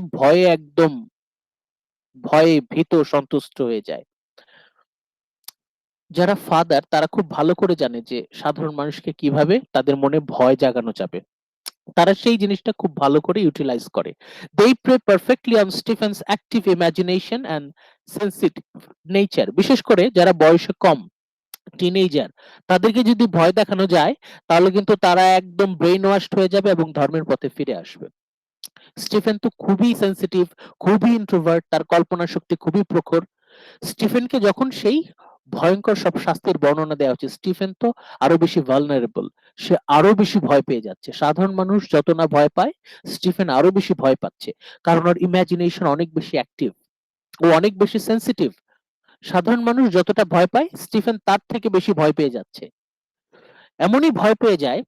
ভয়ে ভীত সন্তুষ্ট হয়ে যায়। যারা ফাদার তারা খুব ভালো করে জানে যে সাধারণ মানুষকে কিভাবে তাদের মনে ভয় জাগানো যাবে। তারা সেই জিনিসটা খুব ভালো করে ইউটিলাইজ করে। They prey perfectly on Stephen's active imagination and sensitive nature. বিশেষ করে যারা বয়সে কম, টিনেজার, তাদেরকে যদি ভয় দেখানো যায় তাহলে কিন্তু তারা একদম ব্রেইন ওয়াশড হয়ে যাবে এবং ধর্মের পথে ফিরে আসবে। স্টিফেন তো খুবই সেন্সিটিভ, খুবই ইন্ট্রোভার্ট, তার কল্পনা শক্তি খুবই প্রখর। স্টিফেনকে যখন সেই ভয়ঙ্কর সব শাস্তির বর্ণনা দেওয়া হচ্ছে, স্টিফেন তো আরো বেশি ভালনারেবল, সে আরো বেশি ভয় পেয়ে যাচ্ছে। সাধারণ মানুষ যত না ভয় পায়, স্টিফেন আরো বেশি ভয় পাচ্ছে, কারণ ওর ইমাজিনেশন অনেক বেশি অ্যাক্টিভ, ও অনেক বেশি সেন্সিটিভ। সাধারণ মানুষ যতটা ভয় পায়, স্টিফেন তার থেকে বেশি ভয় পেয়ে যাচ্ছে। এমনই ভয় পেয়ে যায়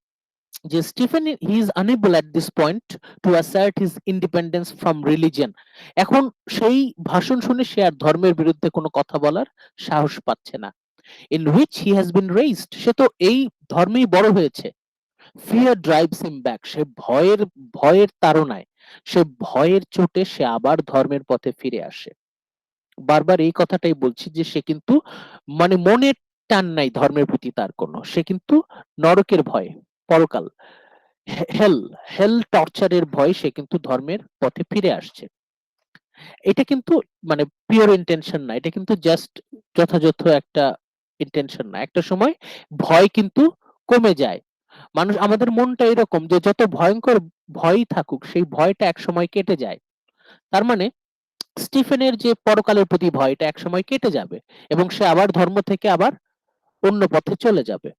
যে Stephen he is unable at this point to assert his independence from religion. এখন সেই ভাষণ শুনে সে আর ধর্মের বিরুদ্ধে কোনো কথা বলার সাহস পাচ্ছে না। In which he has been raised, সে তো এই ধর্মেই বড় হয়েছে। ফিয়ার ড্রাইভস হিম ব্যাক, সে ভয়ের তাড়নায়, সে ভয়ের চোটে সে আবার ধর্মের পথে ফিরে আসে। বারবার এই কথাটাই বলছি যে সে কিন্তু, মানে মনের টান নাই ধর্মের প্রতি তার কোনো, সে কিন্তু নরকের ভয়, পরকাল, হেল হেল টর্চারের ভয় সে কিন্তু ধর্মের পথে ফিরে আসছে। এটা কিন্তু মানে পিওর ইন্টেনশন না, এটা কিন্তু জাস্ট যথাযথ একটা ইন্টেনশন না। একটা সময় ভয় কিন্তু কমে যায়। মানুষ, আমাদের মনটা এরকম যে যত ভয়ঙ্কর ভয়ই থাকুক সেই ভয়টা এক সময় কেটে যায়। তার মানে স্টিফেনের যে পরকালের প্রতি ভয়, এটা এক সময় কেটে যাবে এবং সে আবার ধর্ম থেকে আবার অন্য পথে চলে যাবে।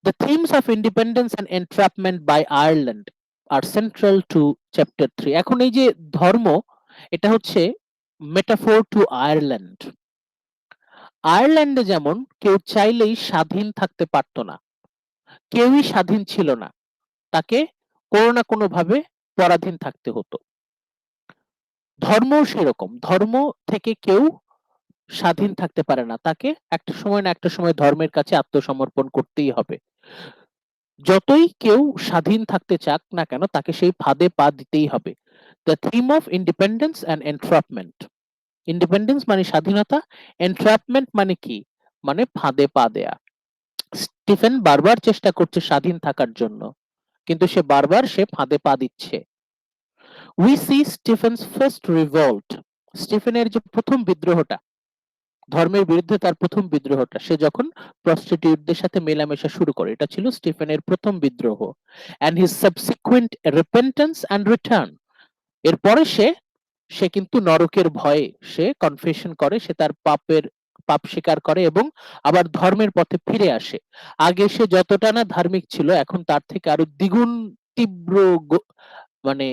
The themes of independence and entrapment by Ireland are central to chapter 3. এখন এই যে ধর্ম, এটা হচ্ছে মেটাফোর টু আয়ারল্যান্ড। আয়ারল্যান্ডে যেমন কেউ চাইলেই স্বাধীন থাকতে পারতো না, কেউই স্বাধীন ছিল না, তাকে কোনো না কোনো ভাবে পরাধীন থাকতে হতো। ধর্মও সেরকম, ধর্ম থেকে কেউ স্বাধীন থাকতে পারে না, তাকে একটা সময় না একটা সময় ধর্মের কাছে আত্মসমর্পণ করতেই হবে। যতই কেউ স্বাধীন থাকতে চাক না কেন, তাকে সেই ফাঁদে পা দিতেই হবে। The theme of independence and entrapment. Independence মানে স্বাধীনতা, এনট্র্যাপমেন্ট মানে কি, মানে ফাঁদে পা দেয়া। স্টিফেন বারবার চেষ্টা করছে স্বাধীন থাকার জন্য, কিন্তু সে ফাঁদে পা দিচ্ছে। We see Stephen's first revolt, স্টিফেনের যে প্রথম বিদ্রোহটা, ধর্মের বিরুদ্ধে তার প্রথম বিদ্রোহটা, সে যখন প্রস্টিটিউটদের সাথে মেলামেশা শুরু করে, এটা ছিল স্টিফেনের প্রথম বিদ্রোহ। And his subsequent repentance and return, এরপরে সে সে কিন্তু নরকের ভয়ে সে কনফেশন করে, সে তার পাপ স্বীকার করে এবং আবার ধর্মের পথে ফিরে আসে। আগে সে যতটা না ধার্মিক ছিল, এখন তার থেকে আরো দ্বিগুণ তীব্র মানে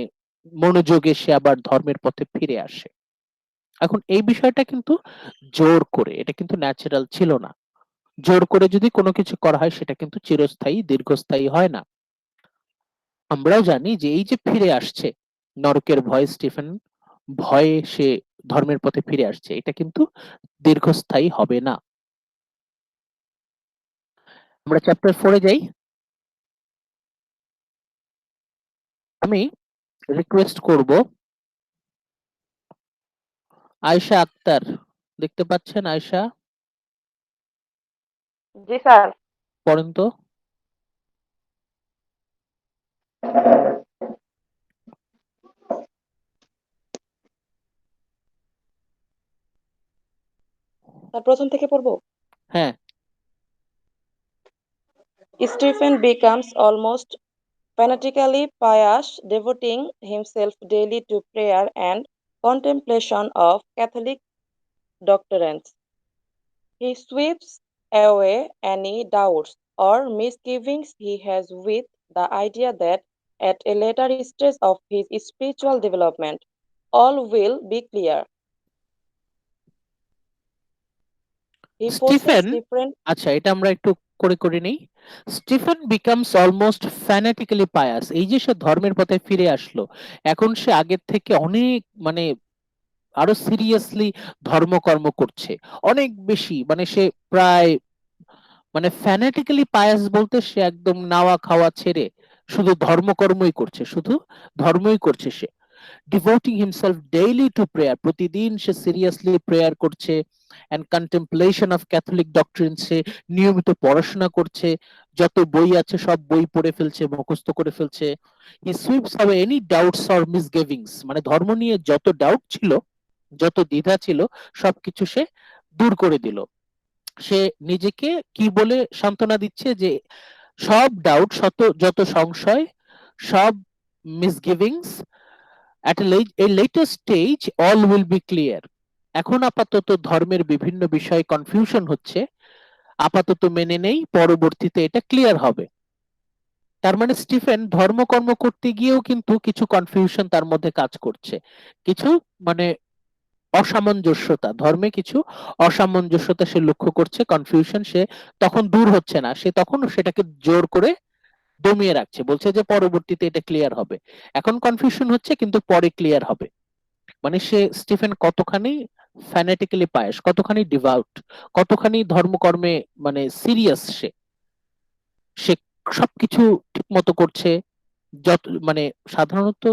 মনোযোগে সে আবার ধর্মের পথে ফিরে আসে। এখন এই বিষয়টা কিন্তু জোর করে, এটা কিন্তু ন্যাচারাল ছিল না। জোর করে যদি কোনো কিছু করা হয় সেটা কিন্তু চিরস্থায়ী দীর্ঘস্থায়ী হয় না। আমরাও জানি যে এই যে ফিরে আসছে নরকের ভয়ে স্টিফেন, ভয়ে সে ধর্মের পথে ফিরে আসছে, এটা কিন্তু দীর্ঘস্থায়ী হবে না। আমরা চ্যাপ্টার 4-এ যাই। আমি রিকোয়েস্ট করব আয়েশা আক্তার, দেখতে পাচ্ছেন আয়েশা? জি স্যার। পড়েন তো। স্যার প্রথম থেকে পড়বো। হ্যাঁ। Stephen becomes almost fanatically pious, devoting himself daily to prayer and contemplation of Catholic doctrines. He sweeps away any doubts or misgivings he has with the idea that at a later stage of his spiritual development, all will be clear. He forces Stephen, different আচ্ছা এটা আমরা একটু করে করে নেই। Stephen becomes almost ফ্যানাটিক্যালি pious, এই যে সে ধর্মের পথে ফিরে আসলো, এখন সে আগের থেকে অনেক মানে আরো সিরিয়াসলি ধর্মকর্ম করছে, অনেক বেশি, মানে সে প্রায় মানে ফ্যানাটিক্যালি পায়াস বলতে সে একদম নাওয়া খাওয়া ছেড়ে শুধু ধর্মকর্মই করছে, শুধু ধর্মই করছে সে। Devoting himself daily to prayer, প্রতিদিন সে সিরিয়াসলি প্রেয়ার করছে, and contemplation of Catholic doctrine, সে নিয়মিত পড়াশোনা করছে, যত বই আছে সব বই পড়ে ফেলছে, মুখস্থ করে ফেলছে। He sweeps away any doubts or misgivings, মানে ধর্ম নিয়ে যত ডাউট ছিল, যত দ্বিধা ছিল, সবকিছু সে দূর করে দিল। সে নিজেকে কি বলে সান্ত্বনা দিচ্ছে যে সব ডাউট, যত সংশয়, সব মিসগিভিংস, at a later stage all will be clear, এখন আপাতত ধর্মের বিভিন্ন বিষয়ে কনফিউশন হচ্ছে, আপাতত মেনে নেই, পরবর্তীতে এটা ক্লিয়ার হবে। তার মানে স্টিফেন ধর্মকর্ম করতে গিয়েও কিন্তু কিছু কনফিউশন তার মধ্যে কাজ করছে, কিছু মানে অসামঞ্জস্যতা, ধর্মে কিছু অসামঞ্জস্যতা সে লক্ষ্য করছে, কনফিউশন সে তখন দূর হচ্ছে না, সে তখন সেটাকে জোর করে দমিয়ে রাখছে, বলছে যে পরবর্তীতে এটা ক্লিয়ার হবে। এখন কনফিউশন হচ্ছে কিন্তু পরে ক্লিয়ার হবে। মানে সে স্টিফেন কতখানি ফ্যানাটিক্যালি পায়াস, কতখানি ডিভাউট, কতখানি ধর্মকর্মে মানে সিরিয়াস, সে সে সবকিছু ঠিক মতো করছে। যত মানে সাধারণত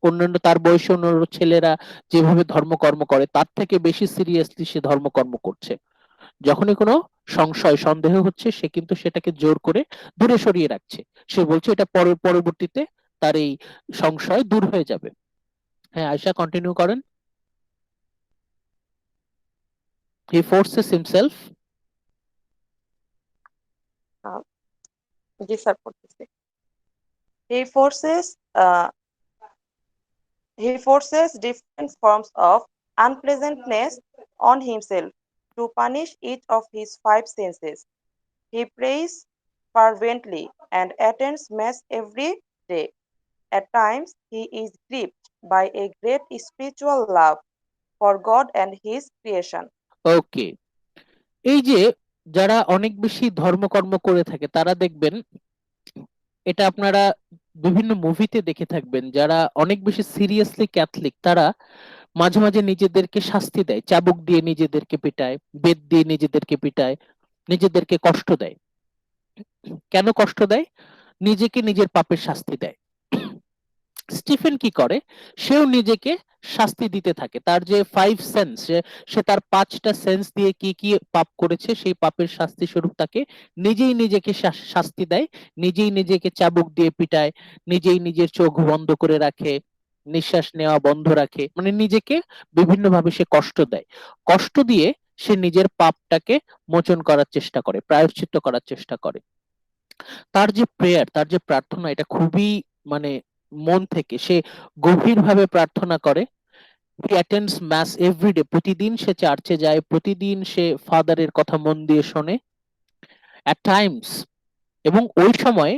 অন্যান্য তার বয়সী অন্যান্য ছেলেরা যেভাবে ধর্মকর্ম করে তার থেকে বেশি সিরিয়াসলি সে ধর্মকর্ম করছে। যখনই কোনো সংশয় সন্দেহ হচ্ছে সে কিন্তু সেটাকে জোর করে দূরে সরিয়ে রাখছে, সে বলছে এটা পরবর্তীতে তার এই সংশয় দূর হয়ে যাবে। হ্যাঁ আয়শা, কন্টিনিউ করেন। He forces himself uh, G sir পড়তেছি। He forces uh, he forces different forms of unpleasantness on himself to punish each of his five senses. He prays fervently and attends mass every day. At times, he is gripped by a great spiritual love for God and his creation. ওকে, এই যে যারা অনেক বেশি ধর্মকর্ম করে থাকে তারা দেখবেন, এটা আপনারা বিভিন্ন মুভিতে দেখে থাকবেন, যারা অনেক বেশি সিরিয়াসলি ক্যাথলিক তারা মাঝে মাঝে নিজেদেরকে শাস্তি দেয়, চাবুক দিয়ে নিজেদেরকে পিটায়, বেত দিয়ে নিজেদেরকে পিটায়, নিজেদেরকে কষ্ট দেয়। কেন কষ্ট দেয়? নিজেকে নিজের পাপের শাস্তি দেয়। স্টিফেন কি করে, সেও নিজেকে শাস্তি দিতে থাকে। তার যে 5 সেন্স, সে তার 5টা সেন্স দিয়ে কি কি পাপ করেছে সেই পাপের শাস্তি স্বরূপ তাকে নিজেই নিজেকে শাস্তি দেয়, নিজেই নিজেকে চাবুক দিয়ে পিটায়, নিজেই নিজের চোখ বন্ধ করে রাখে, নিঃশ্বাস নেওয়া বন্ধ রাখে, মানে নিজেকে বিভিন্নভাবে সে কষ্ট দেয়। কষ্ট দিয়ে সে নিজের পাপটাকে মোচন করার চেষ্টা করে, প্রায়শ্চিত্ত করার চেষ্টা করে। তার যে প্রেয়ার, তার যে প্রার্থনা, এটা খুবই মানে মন থেকে সে গভীরভাবে প্রার্থনা করে। হি অ্যাটেন্ডস ম্যাস এভরিডে, প্রতিদিন সে চার্চে যায়, প্রতিদিন সে ফাদারের কথা মন দিয়ে শোনে অ্যাট টাইমস। এবং ওই সময়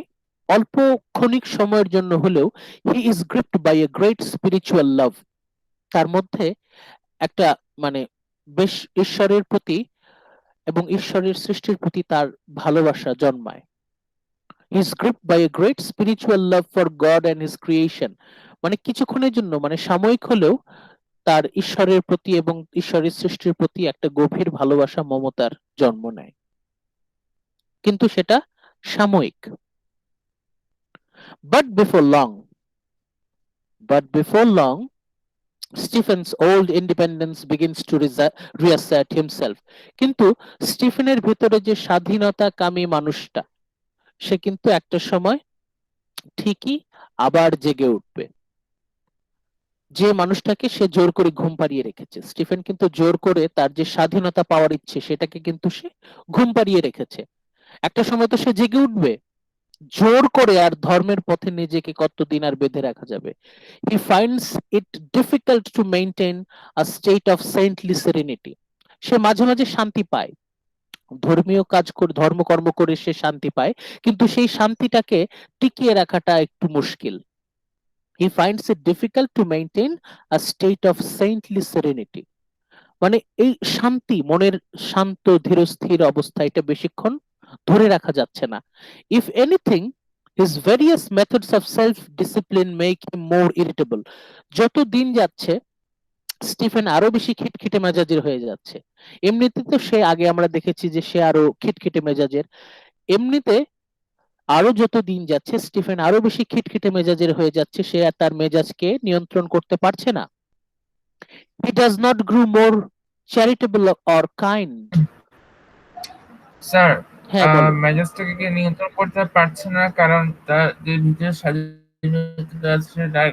অল্প ক্ষণিক সময়ের জন্য হলেও he is gripped by a great spiritual love. তার মধ্যে একটা মানে বেশ ঈশ্বরের প্রতি এবং ঈশ্বরের সৃষ্টির প্রতি তার ভালোবাসা জন্মায়। He is gripped by a great spiritual love for God and his creation, মানে কিছুক্ষণের জন্য, মানে সাময়িক হলেও তার ঈশ্বরের প্রতি এবং ঈশ্বরের সৃষ্টির প্রতি একটা গভীর ভালোবাসা, মমতার জন্ম নেয়, কিন্তু সেটা সাময়িক। But before long, but before long Stephen's old independence begins to reassert himself. কিন্তু স্টিফেনের ভিতরে যে স্বাধীনতাকামী মানুষটা, সে কিন্তু একটা সময় ঠিকই আবার জেগে উঠবে। যে মানুষটাকে সে জোর করে ঘুম পাড়িয়ে রেখেছে, স্টিফেন কিন্তু জোর করে তার যে স্বাধীনতা পাওয়ার ইচ্ছে সেটাকে কিন্তু সে ঘুম পাড়িয়ে রেখেছে। একটা সময় তো সে জেগে উঠবে জোর করে। আর ধর্মের পথে নিজেকে কতদিন আর বেঁধে রাখা যাবে? He finds it difficult to maintain a state of saintly serenity. সে মাঝে মাঝে শান্তি পায়, ধর্মীয় কাজ করে, ধর্মকর্ম করে সে শান্তি পায়, কিন্তু সেই শান্তিটাকে টিকিয়ে রাখাটা একটু মুশকিল। He finds it difficult to maintain a state of saintly serenity, মানে এই শান্তি, মনের শান্ত ধীরস্থির অবস্থা, এটা বেশিক্ষণ ধরে রাখা যাচ্ছে না। If anything, his various methods of self discipline make him more irritable. যত দিন যাচ্ছে স্টিফেন আরো বেশি খিটখিটে মেজাজের হয়ে যাচ্ছে। এমনিতে তো সে, আগে আমরা দেখেছি যে সে আরো খিটখিটে মেজাজের, এমনিতে আরো যত দিন যাচ্ছে স্টিফেন আরো বেশি খিটখিটে মেজাজের হয়ে যাচ্ছে। সে আর তার মেজাজকে নিয়ন্ত্রণ করতে পারছে না। হি does not grow more charitable or kind. Sir, হ্যাঁ বলো। মেজাজটাকে কি নিয়ন্ত্রণ করতে পারছে না, কারণ তার যে নিজের স্বাধীনতা আছে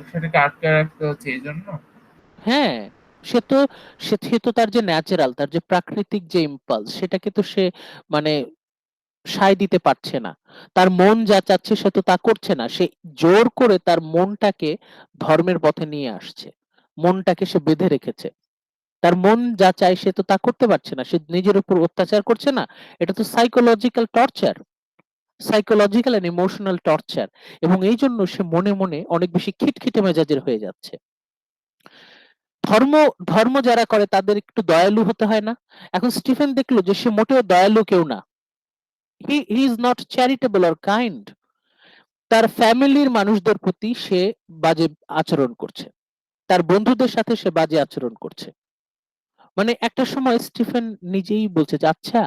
সেটাকে আটকে রাখতে হচ্ছে এই জন্য। হ্যাঁ, সে তো সে তো তার যে ন্যাচারাল, তার যে প্রাকৃতিক যে ইম্পালস, সেটাকে তো সে মানে সায় দিতে পারছে না। তার মন যা চাচ্ছে সে তো তা করছে না। সে জোর করে তার মনটাকে ধর্মের পথে নিয়ে আসছে, মনটাকে সে বেঁধে রেখেছে। তার মন যা চায় সে তো তা করতে পারছে না, সে নিজের উপর অত্যাচার করছে না। এটা তো psychological torture, psychological and emotional torture. এবং এই জন্য সে মনে মনে অনেক বেশি খিটখিটে মেজাজের হয়ে যাচ্ছে। ধর্ম ধর্ম যারা করে তাদের একটু দয়ালু হতে হয় না? এখন স্টিফেন দেখলো যে সে মোটেও দয়ালু কেউ না। He is not charitable or kind. তার ফ্যামিলির মানুষদের প্রতি সে বাজে আচরণ করছে, তার বন্ধুদের সাথে সে বাজে আচরণ করছে। মানে একটা সময় স্টিফেন নিজেই বলছে যে আচ্ছা,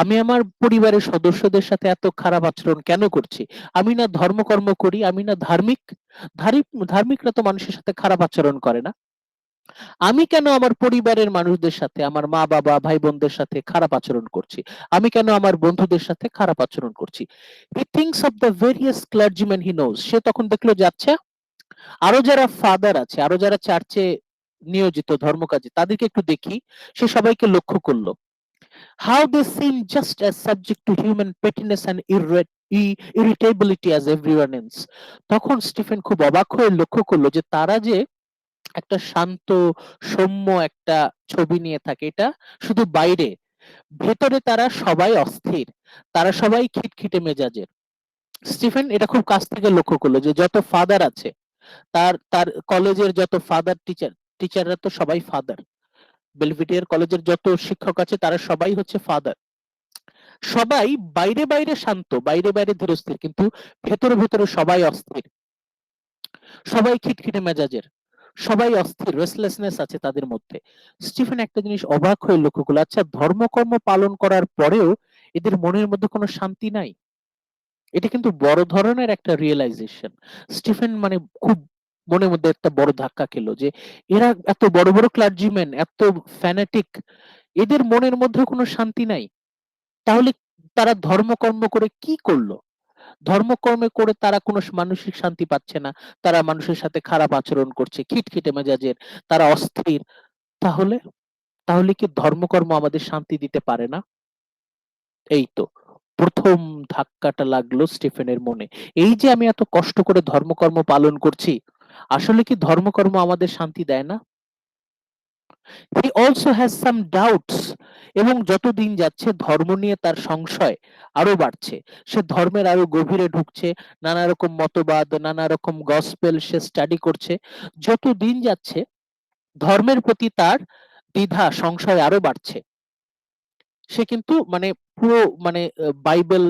আমি আমার পরিবারের সদস্যদের সাথে এত খারাপ আচরণ কেন করছি? আমি না ধর্মকর্ম করি, আমি না ধার্মিক? ধার্মিকরা তো মানুষের সাথে খারাপ আচরণ করে না। আমি কেন আমার পরিবারের মানুষদের সাথে, আমার মা বাবা ভাই বোনদের সাথে খারাপ আচরণ করছি? আমি কেন আমার বন্ধুদের সাথে খারাপ আচরণ করছি? He thinks of the various clergyman he knows. সে তখন দেখলো যে আচ্ছা, আরো যারা ফাদার আছে, আরো যারা চার্চে নিয়োজিত ধর্মকাজে, তাদেরকে একটু দেখি। সে সবাইকে লক্ষ্য করলো। How they seem just as subject to human pettiness and irritability as everyone else. তখন স্টিফেন খুব অবাক হয়ে লক্ষ্য করলো যে তারা যে একটা শান্ত সৌম্য একটা ছবি নিয়ে থাকে, এটা শুধু বাইরে, ভেতরে তারা সবাই অস্থির, তারা সবাই খিটখিটে মেজাজের। স্টিফেন এটা খুব কাছ থেকে লক্ষ্য করলো যে যত ফাদার আছে, তার তার কলেজের যত ফাদার টিচাররা তো সবাই ফাদার। বেলভিডিয়ার কলেজের যত শিক্ষক আছে তারা সবাই হচ্ছে ফাদার। সবাই বাইরে বাইরে শান্ত, বাইরে বাইরে ধীরস্থির, কিন্তু ভেতরে ভেতরে সবাই অস্থির, সবাই খিটখিটে মেজাজের, সবাই অস্থির, রেস্টলেসনেস আছে তাদের মধ্যে। স্টিফেন একটা জিনিস অবাক হয়ে লক্ষ্য করলো, আচ্ছা ধর্মকর্ম পালন করার পরেও এদের মনের মধ্যে কোনো শান্তি নাই। এটা কিন্তু বড় ধরনের একটা রিয়েলাইজেশন। স্টিফেন মানে খুব মনের মধ্যে একটা বড় ধাক্কা খেলো যে এরা এত বড় বড় ক্লার্জিম্যান, এত ফ্যানাটিক, এদের মনের মধ্যে কোনো শান্তি নাই। তাহলে তারা ধর্মকর্ম করে কি করলো? ধর্মকর্মে করে তারা কোনো মানসিক শান্তি পাচ্ছে না, তারা মানুষের সাথে খারাপ আচরণ করছে, খিটখিটে মেজাজের, তারা অস্থির। তাহলে তাহলে কি ধর্মকর্ম আমাদের শান্তি দিতে পারে না? এই তো প্রথম ধাক্কাটা লাগলো স্টিফেনের মনে। এই যে আমি এত কষ্ট করে ধর্মকর্ম পালন করছি, আসলে কি ধর্মকর্ম আমাদের শান্তি দেয় না? He also has some doubts, এবং যত দিন যাচ্ছে ধর্ম নিয়ে তার সংশয় আরো বাড়ছে। সে ধর্মের আরো গভীরে ঢুকছে, নানা রকম মতবাদ, নানা রকম গসপেল সে স্টাডি করছে। যত দিন যাচ্ছে ধর্মের প্রতি তার দ্বিধা সংশয় আরো বাড়ছে। সে কিন্তু মানে পুরো মানে বাইবেল,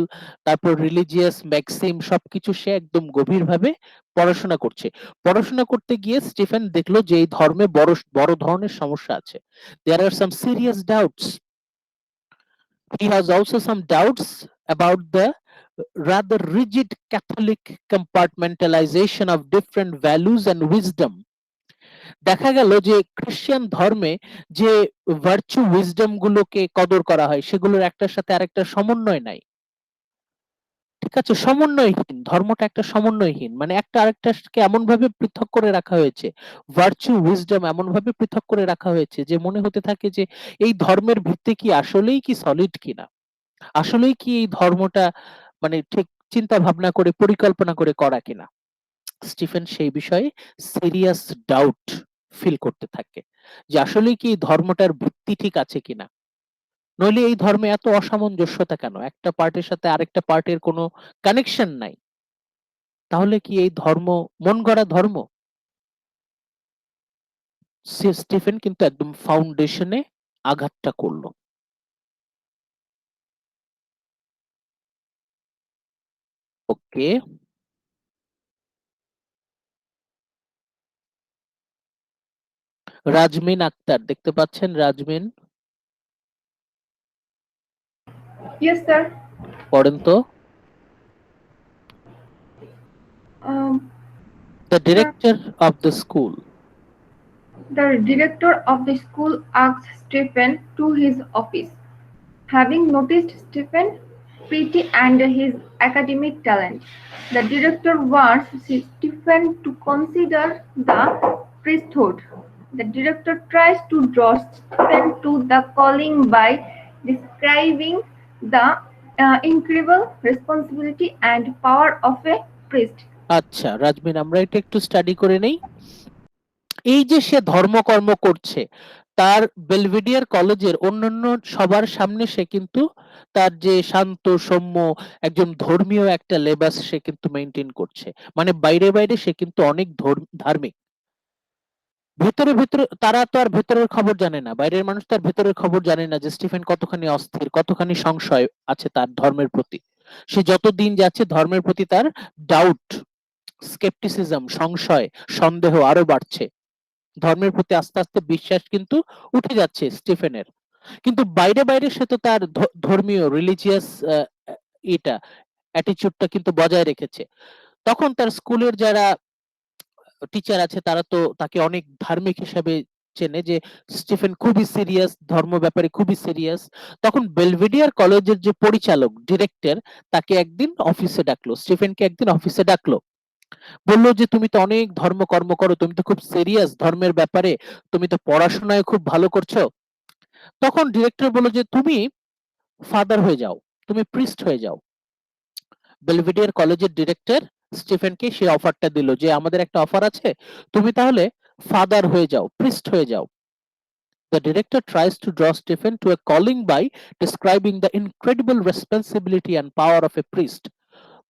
তারপর রিলিজিয়াস ম্যাক্সিম সবকিছু সে একদম গভীরভাবে পড়াশোনা করছে। পড়াশোনা করতে গিয়ে স্টিফেন দেখলো যে এই ধর্মে বড় বড় ধরনের সমস্যা আছে। There are some serious doubts. He has also some doubts about the rather rigid Catholic compartmentalization of different values and wisdom. দেখা গেল যে খ্রিস্টান ধর্মে যে ভার্চু উইজডম গুলোকে কদর করা হয় সেগুলোর একটার সাথে আরেকটা সমন্বয় নাই। ঠিক আছে, সমন্বয়হীন ধর্মটা, একটা সমন্বয়হীন, মানে একটা আরেকটাকে এমন ভাবে পৃথক করে রাখা হয়েছে, ভার্চু উইজডম এমন ভাবে পৃথক করে রাখা হয়েছে যে মনে হতে থাকে যে এই ধর্মের ভিত্তি কি আসলেই কি সলিড কিনা, আসলেই কি এই ধর্মটা মানে ঠিক চিন্তা ভাবনা করে পরিকল্পনা করে করা কিনা। স্টিফেন সেই বিষয়ে সিরিয়াস ডাউট ফিল করতে থাকে যে আসলে কি এই ধর্মটার ভিত্তি ঠিক আছে কিনা, নইলে এই ধর্মে এত অসামঞ্জস্যতা কেন, একটা পার্টের সাথে আরেকটা পার্টের কোনো কানেকশন নাই। তাহলে কি এই ধর্ম মন গড়া ধর্ম? স্টিফেন কিন্তু একদম ফাউন্ডেশনে আঘাতটা করলো। ওকে, রাজমিন আক্তার দেখতে পাচ্ছেন? রাজমিন Yes, sir. পড়েন তো। The director of the school. The director of the school asked Stephen to his office. Having noticed Stephen's pretty and his academic talent, the director wants Stephen to consider the priesthood. The director tries to draw Stephen to the calling by describing the incredible responsibility and power of a priest. আচ্ছা রাজমিন, আমরা এটা একটু study করে নেই। এই যে সে ধর্মকর্ম করছে, তার বেলভিডিয়ার কলেজের অন্যান্য সবার সামনে সে কিন্তু তার যে শান্ত সৌম্য একজন ধর্মীয় একটা লেবাস সে কিন্তু মেনটেন করছে, মানে বাইরে বাইরে সে কিন্তু অনেক ধার্মিক। ভেতরে ভেতরে তারা তো আর ভেতরের খবর জানে না, বাইরের মানুষ তার ভেতরের খবর জানে না যে স্টিফেন কতখানি অস্থির, কতখানি সংশয় আছে তার ধর্মের প্রতি। সে যত দিন যাচ্ছে ধর্মের প্রতি তার ডাউট, স্কেপটিসিজম, সংশয়, সন্দেহ আরো বাড়ছে। ধর্মের প্রতি আস্তে আস্তে বিশ্বাস কিন্তু উঠে যাচ্ছে স্টিফেনের। কিন্তু বাইরে বাইরে সে তো তার ধর্মীয় রিলিজিয়াস এটা অ্যাটিটিউডটা কিন্তু বজায় রেখেছে। তখন তার স্কুলের যারা টিচার আছে তারা তো তাকে অনেক ধার্মিক হিসাবে চেনে, যে স্টিফেন খুবই সিরিয়াস, ধর্ম ব্যাপারে খুবই সিরিয়াস। তখন বেলভিডিয়ার কলেজের যে পরিচালক ডিরেক্টর তাকে একদিন অফিসে ডাকলো, স্টিফেনকে একদিন অফিসে ডাকলো, বললো যে তুমি তো অনেক ধর্মকর্ম করো, তুমি তো খুব সিরিয়াস ধর্মের ব্যাপারে, তুমি তো পড়াশোনায় খুব ভালো করছো। তখন ডিরেক্টর বললো যে তুমি ফাদার হয়ে যাও, তুমি প্রিস্ট হয়ে যাও। বেলভিডিয়ার কলেজের ডিরেক্টর স্টিফেনকে সেই অফারটা দিল যে আমাদের একটা অফার আছে, তুমি তাহলে ফাদার হয়ে যাও, প্রিস্ট হয়ে যাও। The director tries to draw Stephen to a calling by describing the incredible responsibility and power of a priest.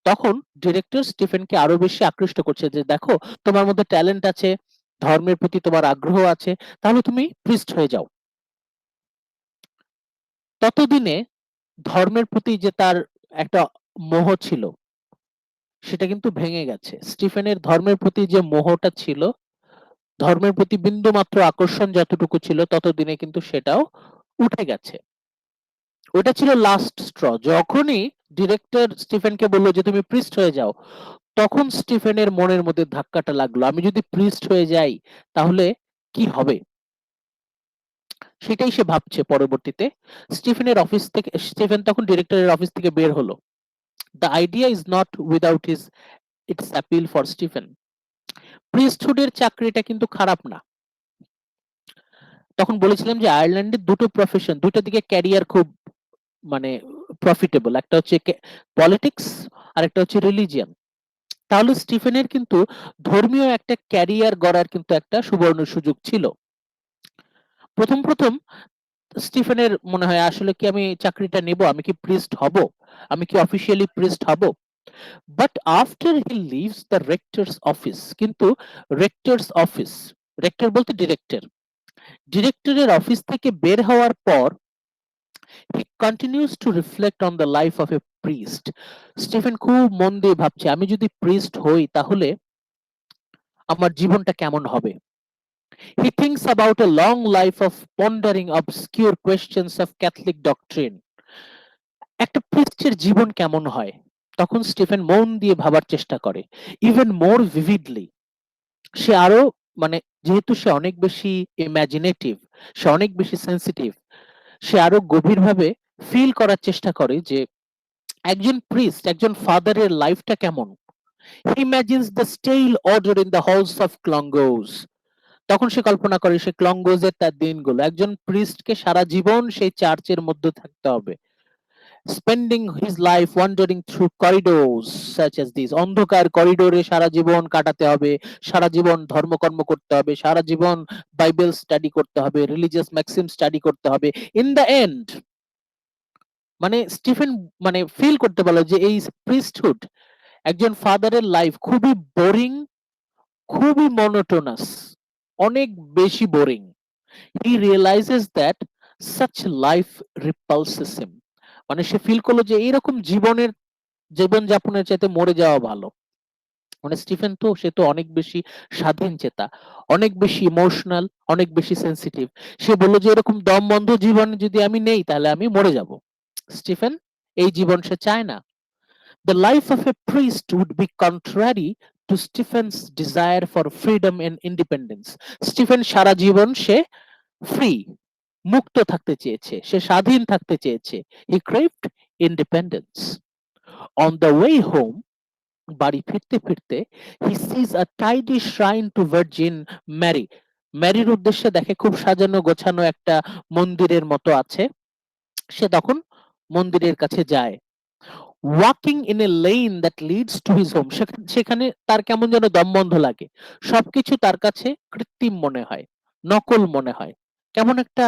তখন ডিরেক্টর স্টিফেনকে আরো বেশি আকৃষ্ট করছে যে দেখো তোমার মধ্যে ট্যালেন্ট আছে, ধর্মের প্রতি তোমার আগ্রহ আছে, তাহলে তুমি প্রিস্ট হয়ে যাও। ততদিনে ধর্মের প্রতি যে তার একটা মোহ ছিল সেটা কিন্তু ভেঙে গেছে। স্টিফেনের ধর্মের প্রতি যে মোহটা ছিল, ধর্মের প্রতি বিন্দু মাত্র আকর্ষণ যতটুকু ছিল ততদিনে কিন্তু সেটাও উঠে গেছে। ওটা ছিল লাস্ট স্ট্র। যখনই ডিরেক্টর স্টিফেনকে বললো যে তুমি প্রিস্ট হয়ে যাও, তখন স্টিফেনের মনের মধ্যে ধাক্কাটা লাগলো, আমি যদি প্রিস্ট হয়ে যাই তাহলে কি হবে, সেটাই সে ভাবছে পরবর্তীতে। স্টিফেন তখন ডিরেক্টরের অফিস থেকে বের হলো। The idea is not without his its appeal for Stephen. প্রিস্টহুডের চাকরিটা কিন্তু খারাপ না। তখন বলেছিলাম যে আয়ারল্যান্ডে দুটো প্রফেশন, দুটো দিকে ক্যারিয়ার খুব মানে প্রফিটেবল, একটা হচ্ছে পলিটিক্স আর একটা হচ্ছে রিলিজিয়ান। তাহলে স্টিফেনের কিন্তু ধর্মীয় একটা ক্যারিয়ার গড়ার কিন্তু একটা সুবর্ণ সুযোগ ছিল। প্রথম প্রথম স্টিফেনের মনে হয় আসলে কি আমি চাকরিটা নেব, আমি কি প্রিস্ট হব, আমি কি অফিসিয়ালি প্রিস্ট হব। But after he leaves the rector's office, কিন্তু রেক্টর বলতে ডিরেক্টরের অফিস থেকে বের হওয়ার পর he continues to reflect on the life of a priest. Stephen খুব মন দিয়ে ভাবছে, আমি যদি প্রিস্ট হই তাহলে আমার জীবনটা কেমন হবে। He thinks about a long life of pondering obscure questions of Catholic doctrine. একটা প্রিস্টের জীবন কেমন হয়, তখন স্টিফেন মন দিয়ে ভাবার চেষ্টা করে, ইভেন মোর ভিভিডলি। সে আরো মানে যেহেতু সে অনেক বেশি ইমাজিনেটিভ, সে অনেক বেশি সেন্সিটিভ, সে আরো গভীরভাবে ফিল করার চেষ্টা করে যে একজন প্রিস্ট, একজন ফাদারের লাইফটা কেমন। He imagines the stale order in the halls of Clongowes. তখন সে কল্পনা করে সে ক্লঙ্গোজের তার দিনগুলো, একজন প্রিস্টকে সারা জীবন সেই চার্চের মধ্যে থাকতে হবে, spending his life wandering through corridors such as this, অন্ধকার করিডোরে সারা জীবন কাটাতে হবে, সারা জীবন ধর্মকর্ম করতে হবে, সারা জীবন বাইবেল স্টাডি করতে হবে, রিলিজিয়াস ম্যাক্সিম স্টাডি করতে হবে। ইন দ্য এন্ড মানে স্টিফেন মানে ফিল করতে পারলো যে এই প্রিস্টহুড, একজন ফাদারের লাইফ খুবই বোরিং, খুবই মনোটোনাস, অনেক বেশি boring. He realises that such life repulses him. মানে সে ফিল করলো যে এইরকম জীবন যাপনের চাইতে মরে যাওয়া ভালো। মানে স্টিফেন তো সে তো অনেক বেশি স্বাধীন চেতা, অনেক বেশি ইমোশনাল, অনেক বেশি সেন্সিটিভ। সে বললো যে এরকম দম বন্ধ জীবন যদি আমি নেই তাহলে আমি মরে যাব। স্টিফেন এই জীবন সে চায় না। The life of a priest would be contrary to Stephen's desire for freedom and independence. Stephen সারা জীবন সে ফ্রি, মুক্ত থাকতে চেয়েছে, সে স্বাধীন থাকতে চেয়েছে। He craved independence. On the way home, বাড়ি ফিরতে ফিরতে he sees a tidy shrine to Virgin Mary. ম্যারির উদ্দেশ্যে দেখে খুব সাজানো গোছানো একটা মন্দিরের মতো আছে। সে তখন মন্দিরের কাছে যায়। Walking in a lane that leads to his home, সেখানে তার কেমন যেন দম বন্ধ লাগে, সবকিছু তার কাছে কৃত্রিম মনে হয়, নকল মনে হয়, কেমন একটা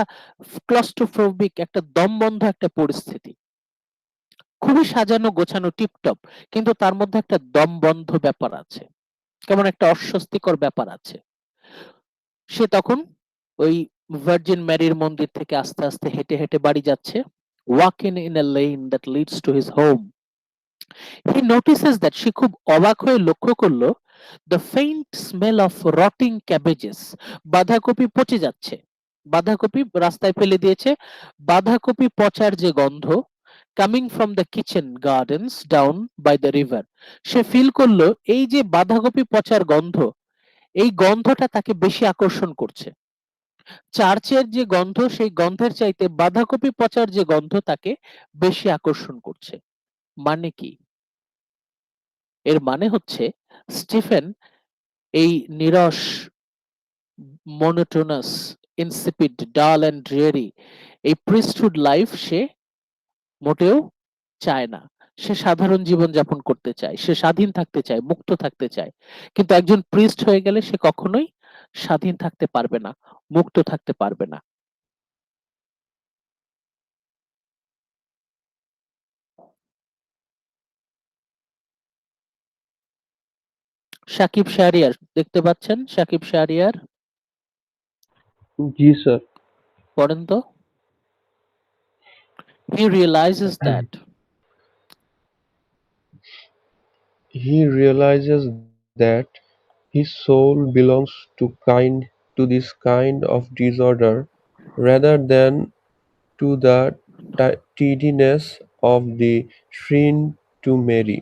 ক্লস্ট্রোফোবিক, একটা দম বন্ধ একটা পরিস্থিতি। খুবই সাজানো গোছানো টিপটপ, কিন্তু তার মধ্যে একটা দম বন্ধ ব্যাপার আছে, কেমন একটা অস্বস্তিকর ব্যাপার আছে। সে তখন ওই ভার্জিন ম্যারির মন্দির থেকে আস্তে আস্তে হেঁটে হেঁটে বাড়ি যাচ্ছে। Walking in a lane that leads to his home, he notices that সে খুব অবাক হয়ে লক্ষ্য করলো the faint smell of rotting cabbages, বাঁধাকপি পচে যাচ্ছে, বাঁধাকপি রাস্তায় ফেলে দিয়েছে, বাঁধাকপি পচার যে গন্ধ, coming from the kitchen gardens down by the river. সে ফিল করলো এই যে বাঁধাকপি পচার গন্ধ, এই গন্ধটা তাকে বেশি আকর্ষণ করছে। চার্চের যে গন্ধ, সেই গন্ধের চাইতে বাঁধাকপি পচার যে গন্ধ তাকে বেশি আকর্ষণ করছে। মানে কি? এর মানে হচ্ছে স্টিফেন এই নিরস, মনোটোনাস, ইনসিপিড, ডাল এন্ড ড্রিয়ারি এই প্রিস্টহুড লাইফ সে মোটেও চায় না। সে সাধারণ জীবন যাপন করতে চায়, সে স্বাধীন থাকতে চায়, মুক্ত থাকতে চায়। কিন্তু একজন প্রিস্ট হয়ে গেলে সে কখনোই স্বাধীন থাকতে পারবে না, মুক্ত থাকতে পারবে না। সাকিব শাহরিয়ার দেখতে পাচ্ছেন? সাকিব শাহরিয়ার जी सर। পড়েন তো। He realizes that He realizes that his soul belongs to this kind of disorder rather than to the tidiness of the shrine to Mary.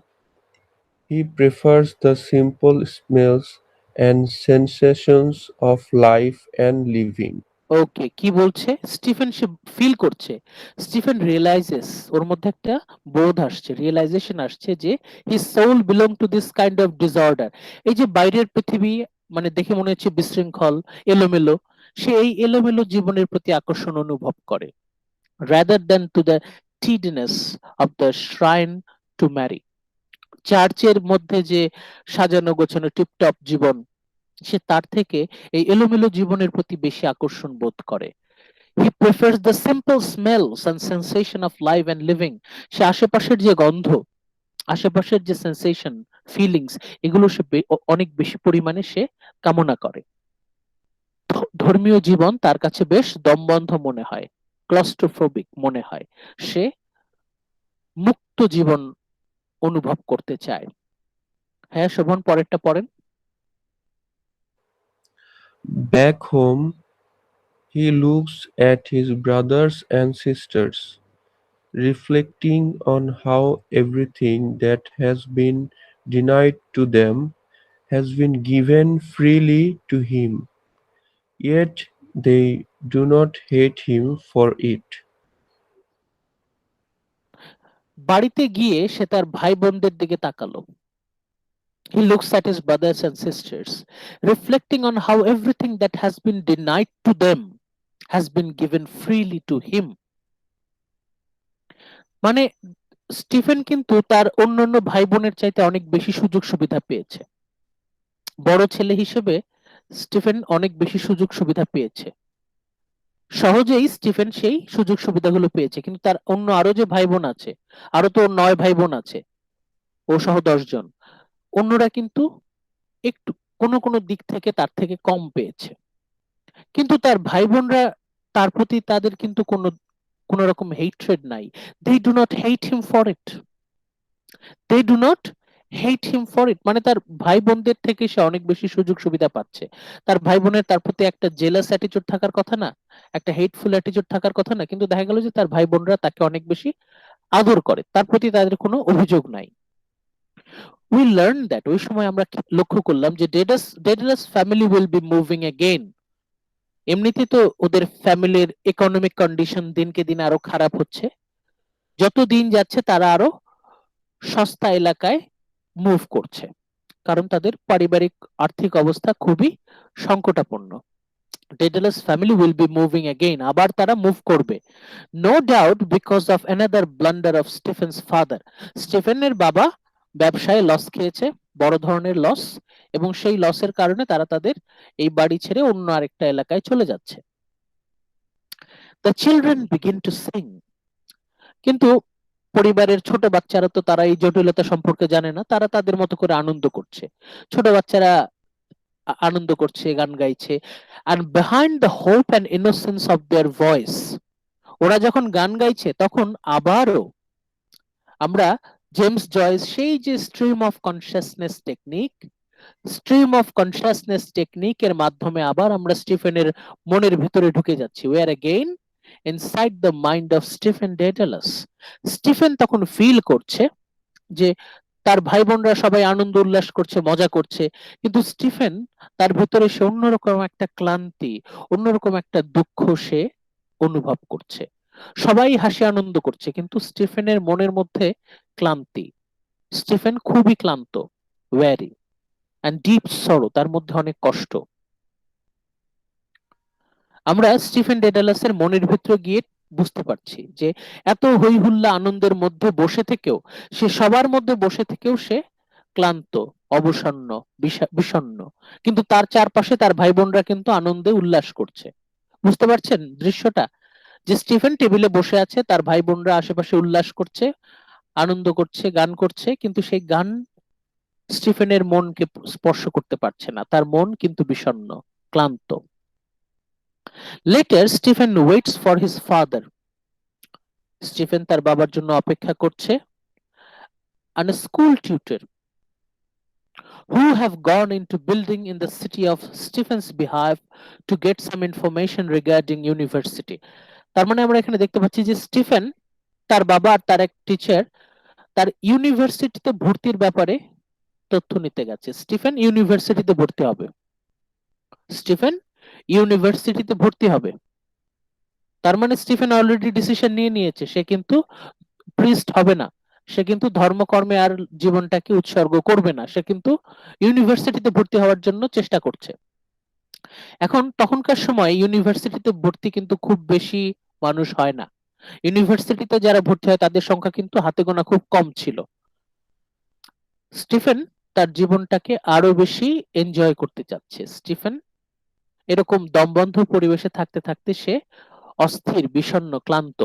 He prefers the simple smells and sensations of life and living. Okay, কি বলছে? Stephen সে feel করছে, Stephen realises, ওর মধ্যে একটা বোধ আসছে, realisation আসছে যে his soul belong to this kind of disorder. এই যে বাইরের পৃথিবী মানে দেখে মনে হচ্ছে বিশৃঙ্খল, এলোমেলো, সে এই এলোমেলো জীবনের প্রতি আকর্ষণ অনুভব করে, rather than to the tidiness of the shrine to Mary. চার্চের মধ্যে যে সাজানো গোছানো টিপটপ জীবন, সে তার থেকে এই এলোমেলো জীবনের প্রতি বেশি আকর্ষণ বোধ করে। He prefers the simple smells and sensation of life and living. সে আশেপাশের যে গন্ধ, আশেপাশের যে সেন্সেশন, ফিলিংস, এগুলো সে অনেক বেশি পরিমাণে সে কামনা করে। ধর্মীয় জীবন তার কাছে বেশ দমবন্ধ মনে হয়, ক্লস্ট্রোফোবিক মনে হয়। সে মুক্ত জীবন অনুভব করতে চায়। হ্যাঁ শোভন, পরেরটা পড়েন। Back home, he looks at his brothers and sisters, reflecting on how everything that has been denied to them has been given freely to him, yet they do not hate him for it. বাড়িতে গিয়ে সে তার ভাই বোনদের দিকে তাকালো। He looks at his brothers and sisters, reflecting on how everything that has been denied to them has been given freely to him. মানে Stephen কিন্তু তার অন্যান্য ভাই বোনের চাইতে অনেক বেশি সুযোগ সুবিধা পেয়েছে। বড় ছেলে হিসেবে স্টিফেন অনেক বেশি সুযোগ সুবিধা পেয়েছে, সহজেই স্টিফেন সেই সুযোগ সুবিধাগুলো পেয়েছে। কিন্তু তার অন্য আরো যে ভাই বোন আছে, আরো তো 9 ভাই বোন আছে, ও সহ 10 জন, অন্যরা কিন্তু একটু কোনো কোনো দিক থেকে তার থেকে কম পেয়েছে। কিন্তু তার ভাই বোনরা, তার প্রতি তাদের কিন্তু কোনো রকম হেট্রেড নাই। They do not hate him for it, they do not hate him for it. মানে তার ভাই বোনদের থেকে সে অনেক বেশি সুযোগ সুবিধা পাচ্ছে। তার ভাই বোনের তার প্রতি একটা জেলাস অ্যাটিটিউড থাকার কথা না, একটা হেটফুল অ্যাটিটিউড থাকার কথা না, কিন্তু দেখা গেল যে তার ভাই বোনরা তাকে অনেক বেশি আদর করে, তার প্রতি তাদের কোনো অভিযোগ নাই। উই লার্ন দ্যাট, ওই সময় আমরা লক্ষ্য করলাম যে Daedalus family will be moving again. এমনিতে তো ওদের ফ্যামিলির ইকোনমিক কন্ডিশন দিনকে দিন আরো খারাপ হচ্ছে, যত দিন যাচ্ছে তারা আরো সস্তা এলাকায় মুভ করছে, কারণ তাদের পারিবারিক আর্থিক অবস্থা খুবই সংকটাপন্ন। Dedalus family will be moving again, আবার তারা মুভ করবে। No doubt because of another blunder of Stephen's father. স্টিফেনের বাবা ব্যবসায় লস খেয়েছে, বড় ধরনের লস, এবং সেই লসের কারণে তারা তাদের এই বাড়ি ছেড়ে অন্য আরেকটা এলাকায় চলে যাচ্ছে। The children begin to Singh. কিন্তু পরিবারের ছোট বাচ্চারা তো তারা এই জটিলতা সম্পর্কে জানে না, তারা তাদের মতো করে আনন্দ করছে। ছোট বাচ্চারা আনন্দ করছে, গান গাইছে। and behind the hope and innocence of their voice, ওরা যখন গান গাইছে তখন আবারও আমরা জেমস জয়েস সেই যে স্ট্রিম অফ কনসাসনেস টেকনিকের মাধ্যমে আবার আমরা স্টিফেনের মনের ভিতরে ঢুকে যাচ্ছি। we are again inside the mind of Stephen Dedalus. Stephen তখন ফিল করছে যে তার ভাই বোনরা সবাই আনন্দ উল্লাস করছে, মজা করছে, কিন্তু স্টিফেন তার ভেতরে সে অন্যরকম একটা ক্লান্তি, অন্যরকম একটা দুঃখ সে অনুভব করছে। সবাই হাসি আনন্দ করছে, কিন্তু স্টিফেনের মনের মধ্যে ক্লান্তি। স্টিফেন খুবই ক্লান্ত, ওয়ারি এন্ড ডিপ সরো, তার মধ্যে অনেক কষ্ট। আমরা স্টিফেন ডেডালাসের মনের ভিতরে গিয়ে বুঝতে পারছি যে এত হই হুল্লা আনন্দের মধ্যে বসে থেকেও, সে সবার মধ্যে বসে থেকেও সে ক্লান্ত, অবসন্ন, বিষণ্ণ। কিন্তু তার চারপাশে তার ভাই বোনরা কিন্তু আনন্দে উল্লাস করছে। বুঝতে পারছেন দৃশ্যটা? যে স্টিফেন টেবিলে বসে আছে, তার ভাই বোনরা আশেপাশে উল্লাস করছে, আনন্দ করছে, গান করছে, কিন্তু সেই গান স্টিফেনের মনকে স্পর্শ করতে পারছে না, তার মন কিন্তু বিষণ্ণ, ক্লান্ত। Letter Stephen waits for his father. Stephen তার বাবার জন্য অপেক্ষা করছে। and a school tutor who have gone into building in the city of Stephen's behalf to get some information regarding university. তার মানে আমরা এখানে দেখতে পাচ্ছি যে স্টিফেন, তার বাবা আর তার এক টিচার তার ইউনিভার্সিটিতে ভর্তির ব্যাপারে তথ্য নিতে গেছে। স্টিফেন ইউনিভার্সিটিতে ভর্তি হবে। স্টিফেন ইউনিভার্সিটিতে ভর্তি হবে। তার মানে স্টিফেন অলরেডি ডিসিশন নিয়ে নিয়েছে, সে কিন্তু প্রিস্ট হবে না, সে কিন্তু ধর্মকর্মে আর জীবনটাকে উৎসর্গ করবে না, সে কিন্তু ইউনিভার্সিটিতে ভর্তি হওয়ার জন্য চেষ্টা করছে। এখন তখনকার সময় ইউনিভার্সিটিতে ভর্তি কিন্তু খুব বেশি মানুষ হয় না। ইউনিভার্সিটিতে যারা ভর্তি হয় তাদের সংখ্যা কিন্তু হাতে গোনা খুব কম ছিল। স্টিফেন তার জীবনটাকে আরো বেশি এনজয় করতে চাচ্ছে। স্টিফেন এরকম দমবন্ধ পরিবেশে থাকতে থাকতে সে অস্থির, বিষণ্ণ, ক্লান্ত।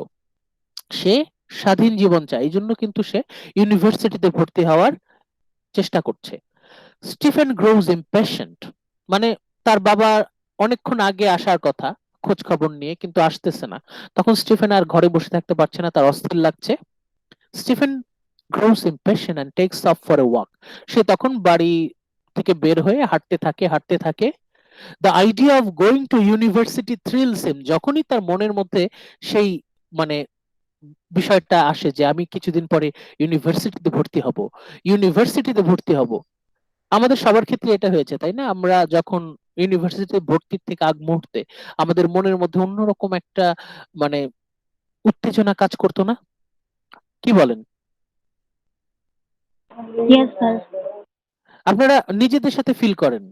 সে স্বাধীন জীবন চায়, এই জন্য কিন্তু সে ইউনিভার্সিটিতে ভর্তি হওয়ার চেষ্টা করছে। স্টিফেন গ্রোজ ইম্পেশেন্ট, মানে তার বাবা অনেকক্ষণ আগে আসার কথা খোঁজ খবর নিয়ে, কিন্তু আসতেছে না। তখন স্টিফেন আর ঘরে বসে থাকতে পারছে না, তার অস্থির লাগছে। Stephen grows impatient and takes off for a walk. সে তখন বাড়ি থেকে বের হয়ে হাঁটতে থাকে। The idea of going to university thrills him. যখনই তার মনের মধ্যে সেই মানে বিষয়টা আসে যে আমি কিছুদিন পরে ইউনিভার্সিটিতে ভর্তি হব। আমাদের সবার ক্ষেত্রে এটা হয়েছে, তাই না? আমরা যখন ইউনিভার্সিটিতে ভর্তির থেকে আগ মুহূর্তে আমাদের মনের মধ্যে অন্যরকম একটা মানে উত্তেজনা কাজ করতো না? কি বলেন? Yes, sir. আপনারা নিজেদের সাথে ফিল করেন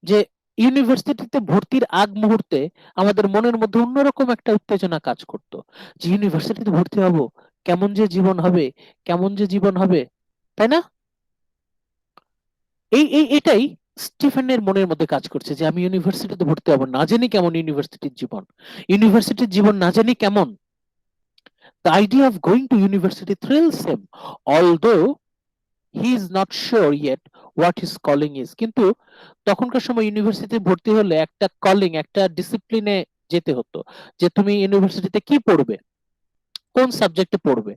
যে ইউনিভার্সিটিতে ভর্তির আগ মুহূর্তে আমাদের মনের মধ্যে অন্যরকম একটা উত্তেজনা কাজ করতো, যে ইউনিভার্সিটিতে ভর্তি হব, কেমন যে জীবন হবে, কেমন যে জীবন হবে, তাই না? এটাই স্টিফেনের মনের মধ্যে কাজ করছে, যে আমি ইউনিভার্সিটিতে ভর্তি হব, না জানি কেমন ইউনিভার্সিটির জীবন না জানি কেমন। The idea of going to university thrills him, although he is not sure yet what his calling is. কিন্তু তখনকার সময় ইউনিভার্সিটিতে ভর্তি হলে একটা কলিং, একটা ডিসিপ্লিনে যেতে হতো, যে তুমি ইউনিভার্সিটিতে কি পড়বে, কোন সাবজেক্টে পড়বে।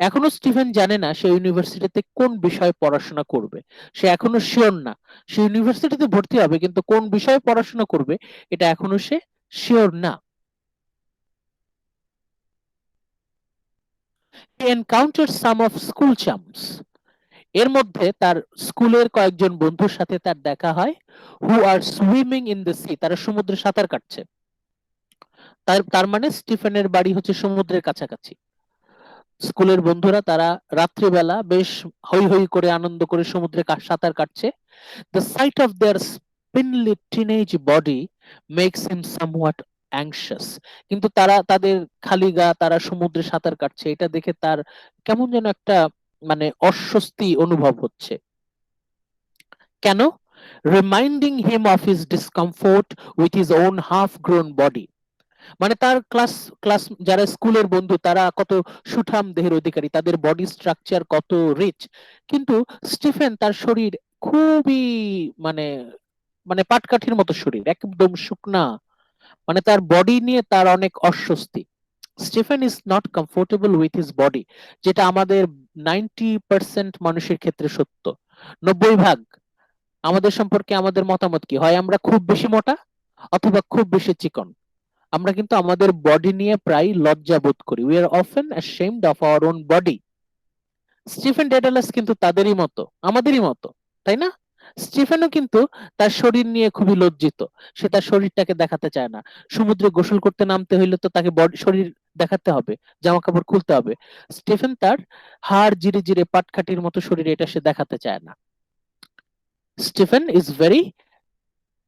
এখনো স্টিফেন জানে না সে ইউনিভার্সিটিতে কোন বিষয়ে পড়াশোনা করবে, সে এখনো শিওর না। সে ইউনিভার্সিটিতে ভর্তি হবে, কিন্তু কোন বিষয়ে পড়াশোনা করবে এটা এখনো সে শিওর না। He encounters some of school chums. এর মধ্যে তার স্কুলের কয়েকজন বন্ধুর সাথে তার দেখা হয়, হু আর সুইমিং ইন দ্য সি, তারা সমুদ্রে সাঁতার কাটছে। তার মানে স্টিফেনের বাড়ি হচ্ছে সমুদ্রের কাছাকাছি। স্কুলের বন্ধুরা তারা রাত্রিবেলা বেশ হই হই করে আনন্দ করে সমুদ্রে সাঁতার কাটছে। The sight of their spindly teenage body makes him somewhat anxious. কিন্তু তাদের খালি গা, তারা সমুদ্রে সাঁতার কাটছে, এটা দেখে তার কেমন যেন একটা মানে অস্বস্তি অনুভব হচ্ছে। কেন? Reminding him of his discomfort with his own half grown body. মানে তার ক্লাস যারা স্কুলের বন্ধু তারা কত সুঠাম দেহের অধিকারী, তাদের বডি স্ট্রাকচার কত রিচ, কিন্তু স্টিফেন তার শরীর খুবই মানে মানে পাটকাঠির মতো শরীর, একদম শুকনা, মানে তার বডি নিয়ে তার অনেক অস্বস্তি। Stephen is not comfortable with his body, যেটা আমাদের 90% মানুষের ক্ষেত্রে সত্য। 90% আমাদের সম্পর্কে আমাদের মতামত কি হয়, আমরা খুব বেশি মোটা অথবা খুব বেশি চিকন। আমরা কিন্তু আমাদের বডি নিয়ে প্রায় লজ্জা বোধ করি। We are often ashamed of our own body. Stephen Daedalus কিন্তু তাদেরই মতো, আমাদেরই মতো, তাই না? স্টিফেনও কিন্তু তার শরীর নিয়ে খুবই লজ্জিত, সে তার শরীরটাকে দেখাতে চায় না। সমুদ্রে গোসল করতে নামতে হইলে তো তাকে শরীর দেখাতে হবে, জামা কাপড় খুলতে হবে। স্টিফেন তার হাড় জিরে জিরে পাটকাঠির মতো শরীর, এটা সে দেখাতে চায় না। Stephen is very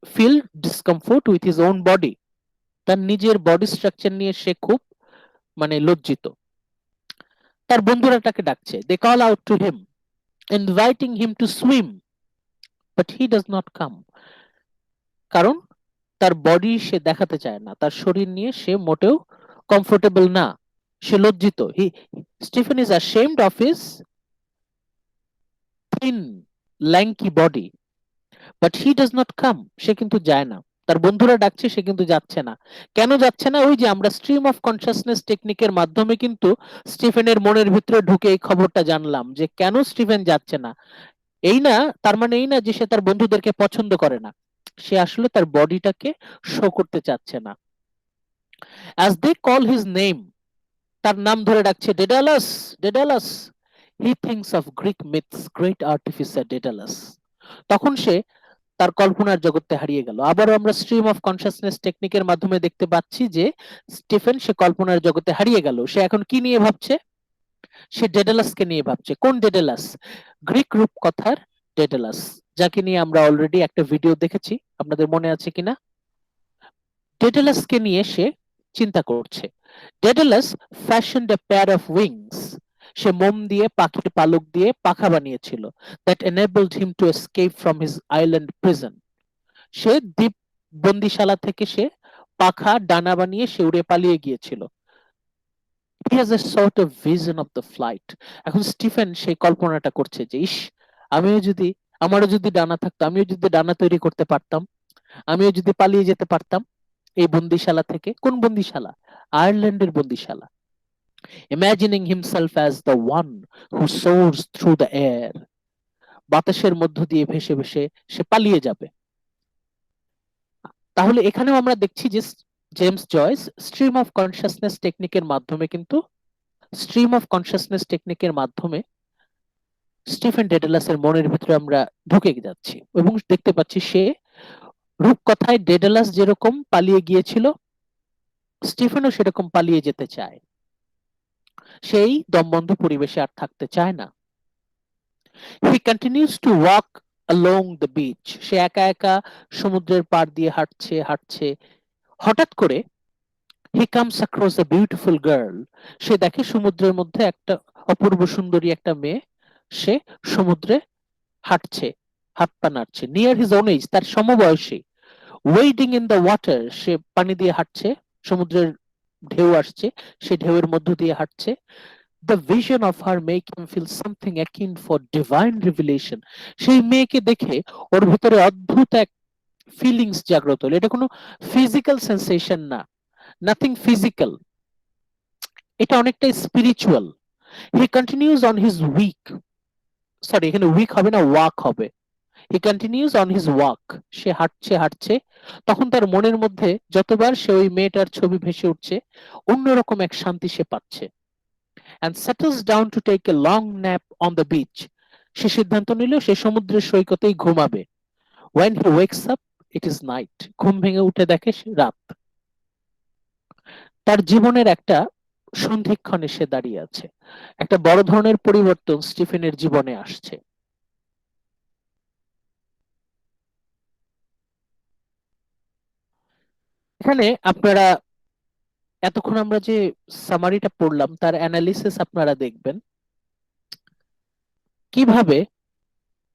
feel discomfort with his own body. তার নিজের বডি স্ট্রাকচার নিয়ে সে খুব মানে লজ্জিত। তার বন্ধুরা তাকে ডাকছে, they call out to him inviting him to swim, but he does not come. কারণ তার বডি সে দেখাতে চায় না, তার শরীর নিয়ে সে মোটেও কমফোর্টেবল না, সে লজ্জিত। Stephen is ashamed of his thin lanky body, but he does not come. সে কিন্তু যায় না, তার বন্ধুরা ডাকছে, সে কিন্তু যাচ্ছে না। কেন যাচ্ছে না? ওই যে আমরা স্ট্রিম অফ কনসিয়াসনেস টেকনিকের মাধ্যমে কিন্তু স্টিফেনের মনের ভিতরে ঢুকে এই খবরটা জানলাম যে কেন স্টিফেন যাচ্ছে না। এই না, তার মানে এই না যে সে তার বন্ধুদেরকে পছন্দ করে না, সে আসলে তার বডিটাকে শো করতে চাচ্ছে না। As they call his name, তার নাম ধরে ডাকছে, Daedalus, Daedalus, he thinks of Greek myths great artificer Daedalus. তখন সে তার কল্পনার জগতে হারিয়ে গেল। আবারও আমরা স্ট্রিম অফ কনসাসনেস টেকনিকের মাধ্যমে দেখতে পাচ্ছি যে স্টিফেন সে কল্পনার জগতে হারিয়ে গেল। সে এখন কি নিয়ে ভাবছে? সে ডেডালাসকে নিয়ে ভাবছে। কোন ডেডালাস? গ্রিক রূপকথার ডেডালাস, যাকে নিয়ে আমরা অলরেডি একটা ভিডিও দেখেছি, আপনাদের মনে আছে কিনা? ডেডালাসকে নিয়ে সে চিন্তা করছে। Daedalus fashioned a pair of wings, সে মোম দিয়ে পাখির পালক দিয়ে পাখা বানিয়েছিল, that enabled him to escape from his island prison, সে দ্বীপ বন্দিশালা থেকে সে পাখা ডানা বানিয়ে সে উড়ে পালিয়ে গিয়েছিল। He has a sort of vision of the flight. এখন স্টিফেন সেই কল্পনাটা করছে যে ইস, আমারও যদি ডানা থাকতো, আমিও যদি ডানা তৈরি করতে পারতাম, আমিও যদি পালিয়ে যেতে পারতাম এই বন্দিশালা থেকে। কোন বন্দিশালা? আয়ারল্যান্ডের বন্দিশালা। Imagining himself as the one who soars through the air, বাতাসের মধ্য দিয়ে ভেসে ভেসে সে পালিয়ে যাবে। তাহলে এখানেও আমরা দেখছি যে James Joyce stream of consciousness টেকনিকের মাধ্যমে স্টিফেন ডেডালাসের মনের ভিতরে আমরা ঢুকে যাচ্ছি এবং দেখতে পাচ্ছি সে রূপকথায় ডেডালাস যেরকম পালিয়ে গিয়েছিল, স্টিফেনও সেরকম পালিয়ে যেতে চায়। সেই দমবন্ধ পরিবেশে আর থাকতে চায় না। He continues to walk along the beach. সে একা একা সমুদ্রের পাড় দিয়ে হাঁটছে। হঠাৎ করে he comes across a beautiful girl. সে দেখে সমুদ্রের মধ্যে একটা অপূর্ব সুন্দরী একটা মেয়ে, সে সমুদ্রে হাঁটছে, হাত পা নাড়ছে। Near his own age, তার সমবয়সী। Wading in the water, সে পানি দিয়ে হাঁটছে, সমুদ্রের ঢেউ আসছে, সে ঢেউয়ের মধ্য দিয়ে হাঁটছে। The vision of her make him feel something akin for divine revelation. সেই মেয়েকে দেখে ওর ভিতরে অদ্ভুত এক ফিলিংস জাগ্রত হলো। এটা কোনো ফিজিক্যাল সেন্সেশন না, নাথিং ফিজিক্যাল, এটা অনেকটা spiritual. He continues on his এখানে উইক হবে না, ওয়াক হবে। হি কন্টিনিউজ অন হিজ ওয়াক, সে হাঁটছে। তখন তার মনের মধ্যে যতবার সে ওই মেয়েটার ছবি ভেসে উঠছে, অন্যরকম এক শান্তি সে পাচ্ছে। And settles down to take a long nap on the beach. সে সিদ্ধান্ত নিল সে সমুদ্রের সৈকতেই ঘুমাবে। When he wakes up, it is night. ঘুম ভেঙে উঠে দেখে রাত। তার জীবনের একটা সন্ধিক্ষণে সে দাঁড়িয়ে আছে। একটা বড় ধরনের পরিবর্তন স্টিফেনের জীবনে আসছে। এখানে আপনারা এতক্ষণ আমরা যে সামারিটা পড়লাম তার অ্যানালিসিস আপনারা দেখবেন কিভাবে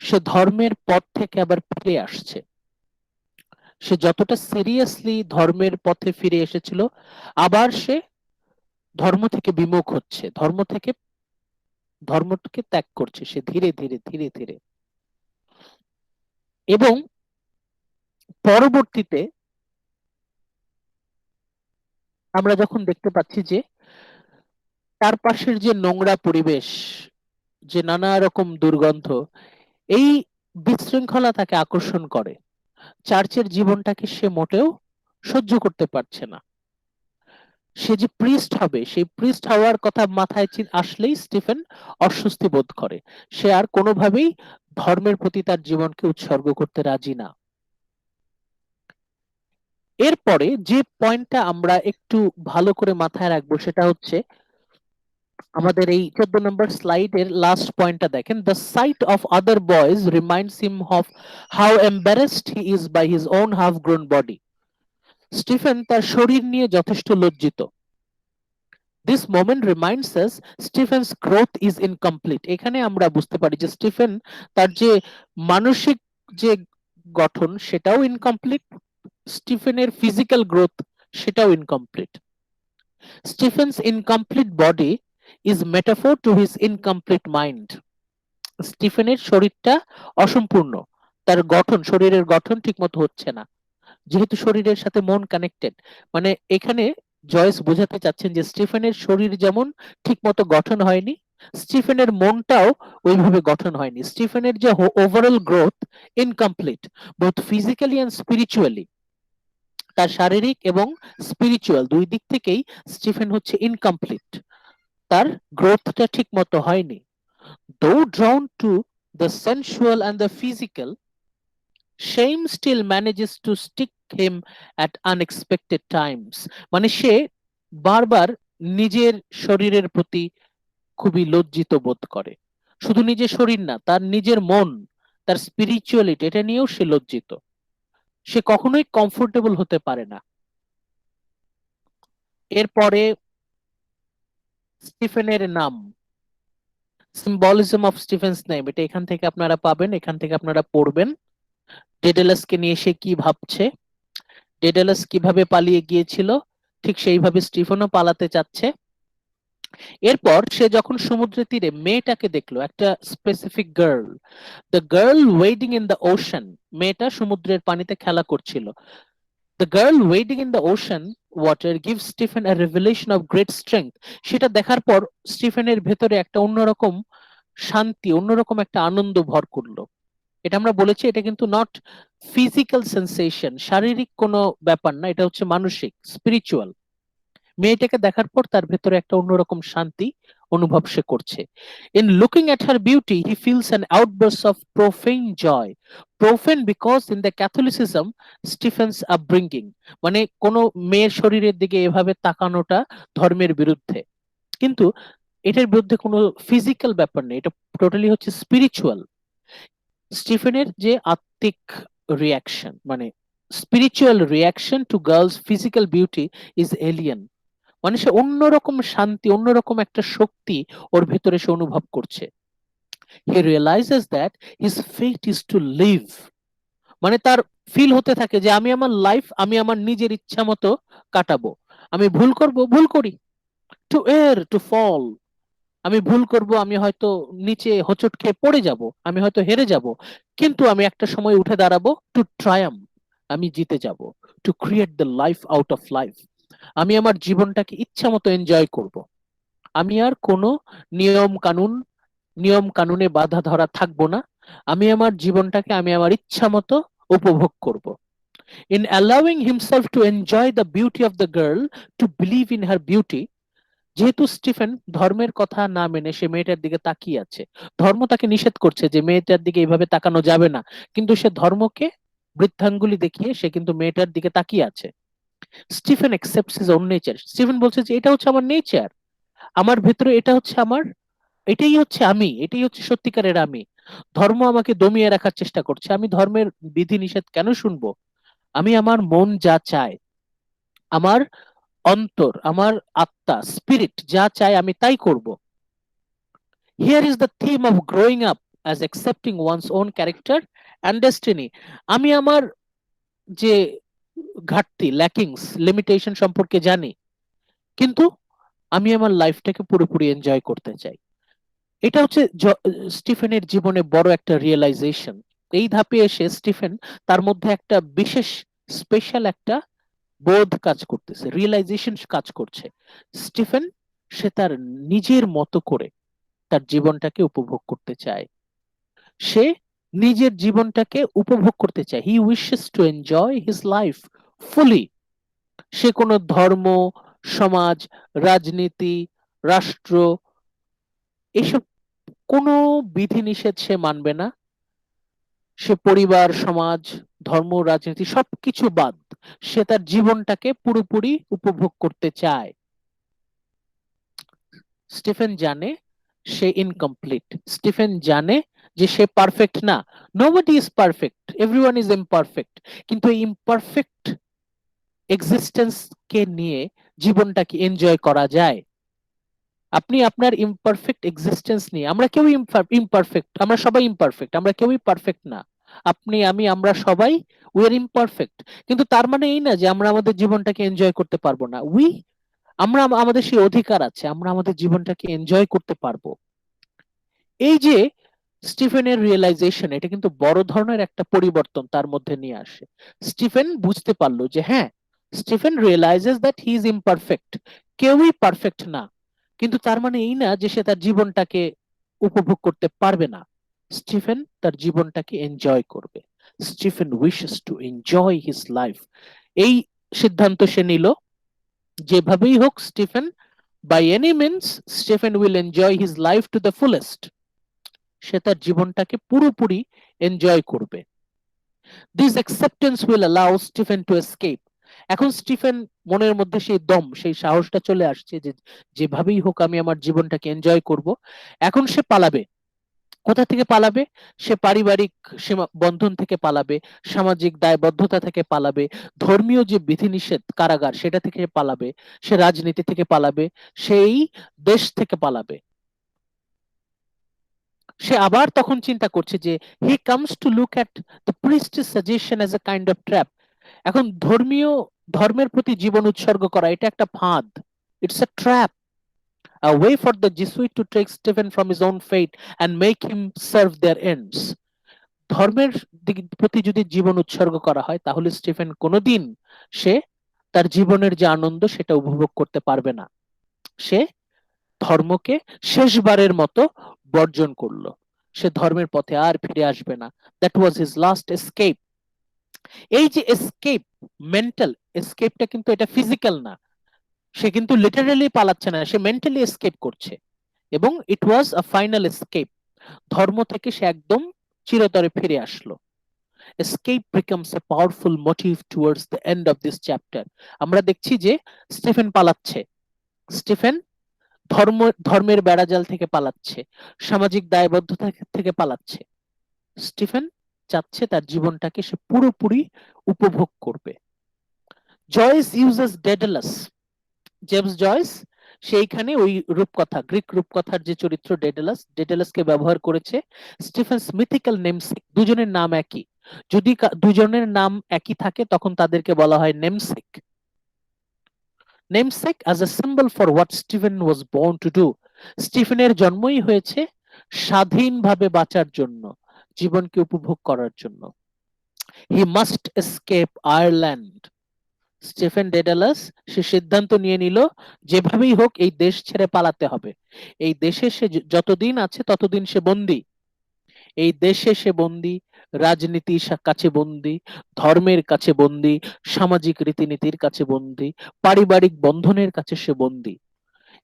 সে ধর্মের পথ থেকে আবার ফিরে আসছে। সে যতটা সিরিয়াসলি ধর্মের পথে ফিরে এসেছিল, আবার সে ধর্ম থেকে বিমুখ হচ্ছে, ধর্মকে ত্যাগ করছে সে ধীরে ধীরে। এবং পরবর্তীতে আমরা যখন দেখতে পাচ্ছি যে তার পাশের যে নোংরা পরিবেশ, যে নানা রকম দুর্গন্ধ, এই বিশৃঙ্খলা তাকে আকর্ষণ করে। চার্চের জীবনটাকে সে মোটেও সহ্য করতে পারছে না। সে যে প্রিস্ট হবে, সেই প্রিস্ট হওয়ার কথা মাথায় আসলেই স্টিফেন অস্বস্তি বোধ করে। সে আর কোনোভাবেই ধর্মের প্রতি তার জীবনকে উৎসর্গ করতে রাজি না। এরপরে যে পয়েন্টটা আমরা একটু ভালো করে মাথায় রাখবো সেটা হচ্ছে আমাদের এই 14 নম্বর স্লাইডের লাস্ট পয়েন্টটা দেখেন। The sight of other boys reminds him of how embarrassed he is by his own half grown body. Stephen তার শরীর নিয়ে যথেষ্ট লজ্জিত। This moment reminds us Stephen's growth is incomplete. এখানে আমরা বুঝতে পারি যে স্টিফেন তার যে মানসিক যে গঠন সেটাও ইনকমপ্লিট, স্টিফেনের ফিজিক্যাল গ্রোথ সেটাও incomplete. Stephen's incomplete body is metaphor to his incomplete mind. স্টিফেনের শরীরটা অসম্পূর্ণ, তার শরীরের গঠন ঠিকমতো হচ্ছে না, যেহেতু শরীরের সাথে মন কানেক্টেড। মানে এখানে জয়েস বোঝাতে চাচ্ছেন যে স্টিফেনের শরীর যেমন ঠিকমতো গঠন হয়নি, স্টিফেনের মনটাও ওইভাবে গঠন হয়নি। স্টিফেনের যে overall growth incomplete, both physically and spiritually. তার শারীরিক এবং স্পিরিচুয়াল দুই দিক থেকেই স্টিফেন হচ্ছে ইনকমপ্লিট, তার গ্রোথটা ঠিক মতো হয়নি। Though drawn to the sensual and the physical, shame still manages to stick him at unexpected times. মানে সে বারবার নিজের শরীরের প্রতি খুবই লজ্জিত বোধ করে। শুধু নিজের শরীর না, তার নিজের মন, তার স্পিরিচুয়ালিটি, এটা নিয়েও সে লজ্জিত। সে কখনোই কমফোর্টেবল হতে পারে না। এরপরে স্টিফেনের নাম, সিম্বলিজম অফ স্টিফেন্স নেম, এটা এখান থেকে আপনারা পাবেন, এখান থেকে আপনারা পড়বেন। ডেডালাসকে নিয়ে সে কি ভাবছে, ডেডালাস কিভাবে পালিয়ে গিয়েছিল, ঠিক সেইভাবে স্টিফেনও পালাতে চাচ্ছে। এরপর সে যখন সমুদ্রের তীরে মেয়েটাকে দেখলো, একটা specific girl, the girl wedding in the ocean, মেয়েটা সমুদ্রের পানিতে খেলা করছিল। The girl wedding in the ocean water gives Stephen a revelation of great strength. সেটা দেখার পর স্টিফেনের ভেতরে একটা অন্যরকম শান্তি, অন্যরকম একটা আনন্দ ভর করলো। এটা আমরা বলেছি, এটা কিন্তু নট ফিজিক্যাল সেন্সেশন, শারীরিক কোনো ব্যাপার না, এটা হচ্ছে মানসিক, স্পিরিচুয়াল। মেয়েটাকে দেখার পর তার ভেতরে একটা অন্যরকম শান্তি অনুভব সে করছে। In looking at her beauty he feels an outburst of profane joy. Profane because in the Catholicism Stephen's upbringing, মানে কোনো মেয়ের শরীরের দিকে এভাবে তাকানোটা ধর্মের বিরুদ্ধে, কিন্তু এটার বিরুদ্ধে কোনো ফিজিক্যাল ব্যাপার নেই, এটা টোটালি হচ্ছে স্পিরিচুয়াল। স্টিফেনের যে আত্মিক রিয়াকশন, মানে spiritual reaction to girls physical beauty is alien, মানে সে অন্যরকম শান্তি, অন্যরকম একটা শক্তি ওর ভেতরে সে অনুভব করছে। He realises that his fate is to live, মানে তার ফিল হতে থাকে যে আমি আমার লাইফ আমি আমার নিজের ইচ্ছা মতো কাটাবো। আমি ভুল করব, ভুল করি, টু এর টু ফল, আমি ভুল করব, আমি হয়তো নিচে হোঁচট খেয়ে পড়ে যাব, আমি হয়তো হেরে যাব, কিন্তু আমি একটা সময় উঠে দাঁড়াবো, টু ট্রায়াম, আমি জিতে যাব, to create the life out of life, আমি আমার জীবনটাকে ইচ্ছা মতো এনজয় করব। আমি আর কোনো নিয়ম কানুনে বাধা ধরা থাকবো না, আমি আমার জীবনটাকে আমি আমার ইচ্ছা মতো উপভোগ করব। In allowing himself to enjoy the beauty of the girl, to believe in her beauty, যেহেতু স্টিফেন ধর্মের কথা না মেনে সে মেয়েটার দিকে তাকিয়ে আছে, ধর্ম তাকে নিষেধ করছে যে মেয়েটার দিকে এইভাবে তাকানো যাবে না, কিন্তু সে ধর্মকে বৃদ্ধাঙ্গুলি দেখিয়ে সে কিন্তু মেয়েটার দিকে তাকিয়ে আছে। Stephen accepts his own nature, Stephen বলছে যে এটা হচ্ছে আমার নেচার, আমার ভেতরে এটা হচ্ছে আমার, এটাই হচ্ছে আমি, এটাই হচ্ছে সত্যিকারের আমি। ধর্ম আমাকে দমিয়ে রাখার চেষ্টা করছে, আমি ধর্মের বিধি নিষেধ কেন শুনবো? আমি আমার মন যা চায়, আমার অন্তর, আমার আত্মা, স্পিরিট যা চায় আমি তাই করব। Here is the theme of growing up as accepting one's own character and destiny. আমি আমার যে ঘাটতি, ল্যাকিংস, লিমিটেশন সম্পর্কে জানি, কিন্তু আমি আমার লাইফটাকে পুরোপুরি এনজয় করতে চাই। এটা হচ্ছে স্টিফেনের জীবনে বড় একটা রিয়েলাইজেশন। এই ধাপে এসে স্টিফেন তার মধ্যে একটা বিশেষ স্পেশাল একটা বোধ কাজ করতেছে, রিয়েলাইজেশন কাজ করছে। স্টিফেন সে তার নিজের মতো করে তার জীবনটাকে উপভোগ করতে চায়, সে নিজের জীবনটাকে উপভোগ করতে চায়। He wishes to enjoy his life fully. সে কোনো ধর্ম, সমাজ, রাজনীতি, রাষ্ট্র, এসব কোনো বিধিনিষেধ সে মানবে না। সে পরিবার, সমাজ, ধর্ম, রাজনীতি সবকিছু বাদ, সে তার জীবনটাকে পুরোপুরি উপভোগ করতে চায়। স্টিফেন জানে সে ইনকমপ্লিট, স্টিফেন জানে যে সে পারফেক্ট না, nobody is perfect, everyone is imperfect, কিন্তু এই ইমপারফেক্ট এক্সিস্টেন্স কে নিয়ে জীবনটাকে এনজয় করা যায়? আপনি আপনার ইমপারফেক্ট এক্সিস্টেন্স নিয়ে, আমরা কেউ ইমপারফেক্ট, আমরা সবাই ইমপারফেক্ট, আমরা কেউই পারফেক্ট না। আপনি, আমি, আমরা সবাই উই আর ইমপারফেক্ট, কিন্তু তার মানে এই না যে আমরা আমাদের জীবনটাকে এনজয় করতে পারবো না। আমরা আমাদের সেই অধিকার আছে, আমরা আমাদের জীবনটাকে এনজয় করতে পারবো। এই যে স্টিফেনের রিয়েলাইজেশন, এটা কিন্তু বড় ধরনের একটা পরিবর্তন তার মধ্যে নিয়ে আসে। স্টিফেন বুঝতে পারলো যে হ্যাঁ, Stephen realises that he is imperfect, কেউই পারফেক্ট না, কিন্তু তার মানে এই না যে সে তার জীবনটাকে উপভোগ করতে পারবে না। স্টিফেন তার জীবনটাকে এনজয় করবে। Stephen wishes to enjoy his life. এই সিদ্ধান্ত সে নিল, যেভাবেই হোক Stephen, by any means Stephen will enjoy his life to the fullest. সে তার জীবনটাকে পুরোপুরি এনজয় করবে। This acceptance will allow Stephen to escape. এখন স্টিফেন মনের মধ্যে সেই দম, সেই সাহসটা চলে আসছে যে যেভাবেই হোক আমি আমার জীবনটাকে এনজয় করব। এখন সে পালাবে। কোথা থেকে পালাবে? সে পারিবারিক বন্ধন থেকে পালাবে, সামাজিক দায়বদ্ধতা থেকে পালাবে, ধর্মীয় যে বিধিনিষেধ কারাগার সেটা থেকে পালাবে, সে রাজনীতি থেকে পালাবে, সেই দেশ থেকে পালাবে। সে আবার তখন চিন্তা করছে যে he comes to look at the priest's suggestion as a kind of trap. এখন ধর্মের প্রতি জীবন উৎসর্গ করা এটা একটা ফাঁদ, it's a trap, a way for the Jesuit to take Stephen from his own fate and make him serve their ends. ধর্মের প্রতি যদি জীবন উৎসর্গ করা হয় তাহলে স্টিফেন কোনোদিন সে তার জীবনের যে আনন্দ সেটা উপভোগ করতে পারবে না। সে ধর্মকে শেষবারের মতো বর্জন করলো, সে ধর্মের পথে আর ফিরে আসবে না। That was his last escape. এই যে এসকেপ, মেন্টাল এসকেপটা কিন্তু এটা ফিজিক্যাল না, সে কিন্তু লিটারালি পালাচ্ছে না, সে মেন্টালি এসকেপ করছে। এবং ইট ওয়াজ আ ফাইনাল এসকেপ। ধর্ম থেকে সে একদম চিরতরে ফিরে আসলো। Escape becomes a powerful motive towards the end of this chapter. আমরা দেখছি যে স্টিফেন পালাচ্ছে, স্টিফেন ধর্মের বেড়াজাল থেকে পালাচ্ছে, সামাজিক দায়বদ্ধতা থেকে পালাচ্ছে। স্টিফেন চাচ্ছে তার জীবনটাকে সে পুরোপুরি উপভোগ করবে। Joyce uses Daedalus. James Joyce সেইখানে ওই রূপকথা, গ্রিক রূপকথার যে চরিত্র ডেডালাসকে ব্যবহার করেছে স্টিফেন্স মিথিক্যাল নেমসেক। দুজনের নাম একই, যদি দুজনের নাম একই থাকে তখন তাদেরকে বলা হয় namesake. Namesake as a symbol for what Stephen was born to do. স্টিফেনের জন্মই হয়েছে স্বাধীনভাবে বাঁচার জন্য, জীবনকে উপভোগ করার জন্য। He must escape Ireland. Stephen Dedalus সে সিদ্ধান্ত নিয়ে নিল যেভাবেই হোক এই দেশ ছেড়ে পালাতে হবে। এই দেশে সে যতদিন আছে ততদিন সে বন্দী, এই দেশে সে বন্দী, রাজনীতির কাছে বন্দী, ধর্মের কাছে বন্দী, সামাজিক রীতিনীতির কাছে বন্দী, পারিবারিক বন্ধনের কাছে সে বন্দী।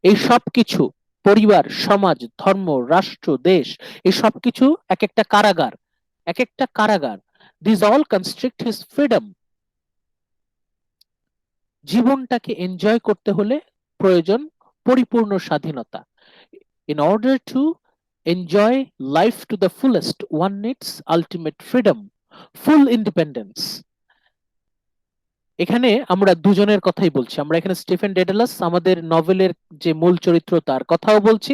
এই সব কিছু, পরিবার, সমাজ, ধর্ম, রাষ্ট্র, দেশ, এই সব কিছু এক একটা কারাগার, এক একটা কারাগার। This all constrict his freedom. জীবনটাকে এনজয় করতে হলে প্রয়োজন পরিপূর্ণ স্বাধীনতা। In order to enjoy life to the fullest, one needs ultimate freedom, full independence. এখানে আমরা দুজনের কথাই বলছি। আমরা এখানে স্টিফেন ডেডালাস আমাদের নভেলের যে মূল চরিত্র তার কথাও বলছি,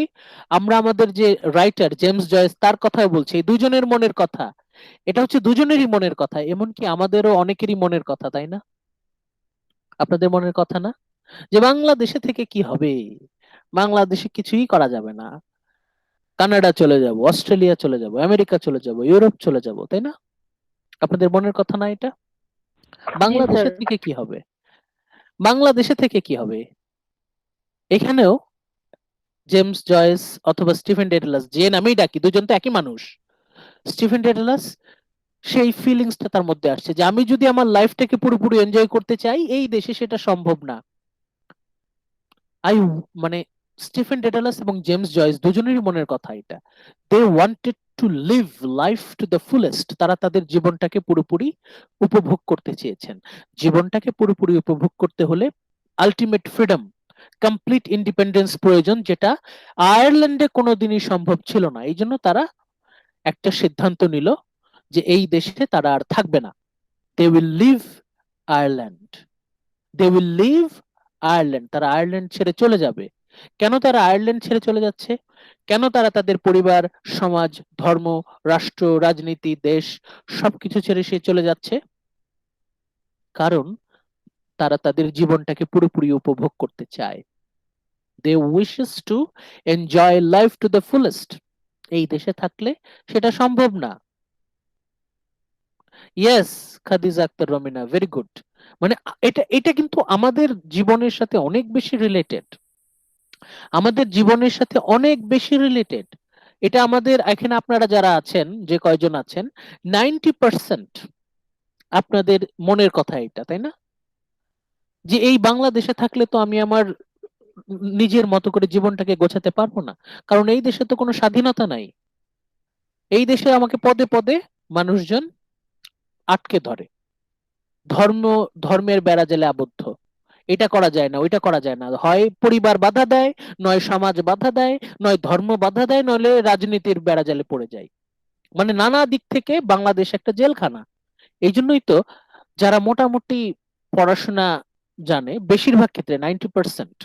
আমরা আমাদের যে রাইটার জেমস জয়েস তার কথাও বলছি। এই দুজনের মনের কথা, এটা হচ্ছে দুজনেরই মনের কথা, এমনকি আমাদেরও অনেকেরই মনের কথা, তাই না? আপনাদের মনের কথা না যে বাংলাদেশে থেকে কি হবে, বাংলাদেশে কিছুই করা যাবে না, কানাডা চলে যাব, অস্ট্রেলিয়া চলে যাব, আমেরিকা চলে যাব, ইউরোপ চলে যাব, তাই না? আপনাদের মনের কথা না এটা? বাংলাদেশে থেকে কি হবে, বাংলাদেশে থেকে কি হবে? এখানেও জেমস জয়েস অথবা স্টিফেন ডেডালাস, যে নামেই ডাকি দুজন তো একই মানুষ, স্টিফেন ডেডালাস সেই ফিলিংসটা তার মধ্যে আসছে যে আমি যদি আমার লাইফটাকে পুরোপুরি এনজয় করতে চাই এই দেশে সেটা সম্ভব না। মানে স্টিফেন ডেডালাস এবং জেমস জয়েস দুজনেরই মনের কথা এটা। They wanted to live life to the fullest. তারা তাদের জীবনটাকে পুরোপুরি উপভোগ করতে চেয়েছেন। জীবনটাকে পুরোপুরি উপভোগ করতে হলে আলটিমেট ফ্রিডম, কমপ্লিট ইন্ডিপেন্ডেন্স প্রয়োজন, যেটা আয়ারল্যান্ডে কোনোদিনই সম্ভব ছিল না। এই জন্য তারা একটা সিদ্ধান্ত নিল যে এই দেশে তারা আর থাকবে না। They will leave Ireland, they will leave Ireland. তারা আয়ারল্যান্ড ছেড়ে চলে যাবে। কেন তারা আয়ারল্যান্ড ছেড়ে চলে যাচ্ছে? কেন তারা তাদের পরিবার, সমাজ, ধর্ম, রাষ্ট্র, রাজনীতি, দেশ সবকিছু ছেড়ে সে চলে যাচ্ছে? কারণ তারা তাদের জীবনটাকে পুরোপুরি উপভোগ করতে চায়। They wishes to enjoy life to the fullest. এই দেশে থাকলে সেটা সম্ভব না। Yes, Khadija Akter Romina, very good. মানে এটা এটা কিন্তু আমাদের জীবনের সাথে অনেক বেশি রিলেটেড, আমাদের জীবনের সাথে অনেক বেশি রিলেটেড। এটা আমাদের এখানে আপনারা যারা আছেন, যে কয়জন আছেন, 90% আপনাদের মনের কথা এটা, তাই না? যে এই বাংলাদেশে থাকলে তো আমি আমার নিজের মতো করে জীবনটাকে গোছাতে পারবো না, কারণ এই দেশে তো কোনো স্বাধীনতা নাই। এই দেশে আমাকে পদে পদে মানুষজন আটকে ধরে, ধর্মের বেড়াজালে আবদ্ধ, এটা করা যায় না, ওইটা করা যায় না, হয় পরিবার বাধা দেয়, নয় সমাজ বাধা দেয়, নয় ধর্ম বাধা দেয়, নইলে রাজনীতির বেড়াজালে পড়ে যায়। মানে নানা দিক থেকে বাংলাদেশ একটা জেলখানা। এই জন্যই তো যারা মোটামুটি পড়াশোনা জানে, বেশিরভাগ ক্ষেত্রে 90%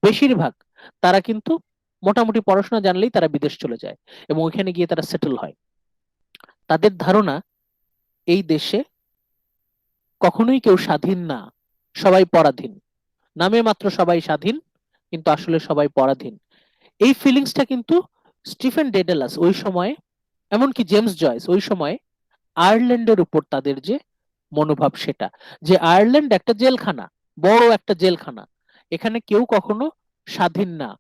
বেশিরভাগ, তারা কিন্তু মোটামুটি পড়াশোনা জানলেই তারা বিদেশ চলে যায় এবং ওইখানে গিয়ে তারা সেটেল হয়। তাদের ধারণা এই দেশে কখনোই কেউ স্বাধীন না, সবাই পরাধীন। নামে মাত্র সবাই স্বাধীন, কিন্তু আসলে সবাই পরাধীন। এই ফিলিংসটা কিন্তু স্টিফেন ডেডালাস ওই সময়, এমনকি জেমস জয়েস ওই সময় আয়ারল্যান্ডের উপর তাদের যে মনোভাব, সেটা যে আয়ারল্যান্ড একটা জেলখানা, বড় একটা জেলখানা, এখানে কেউ কখনো স্বাধীন না,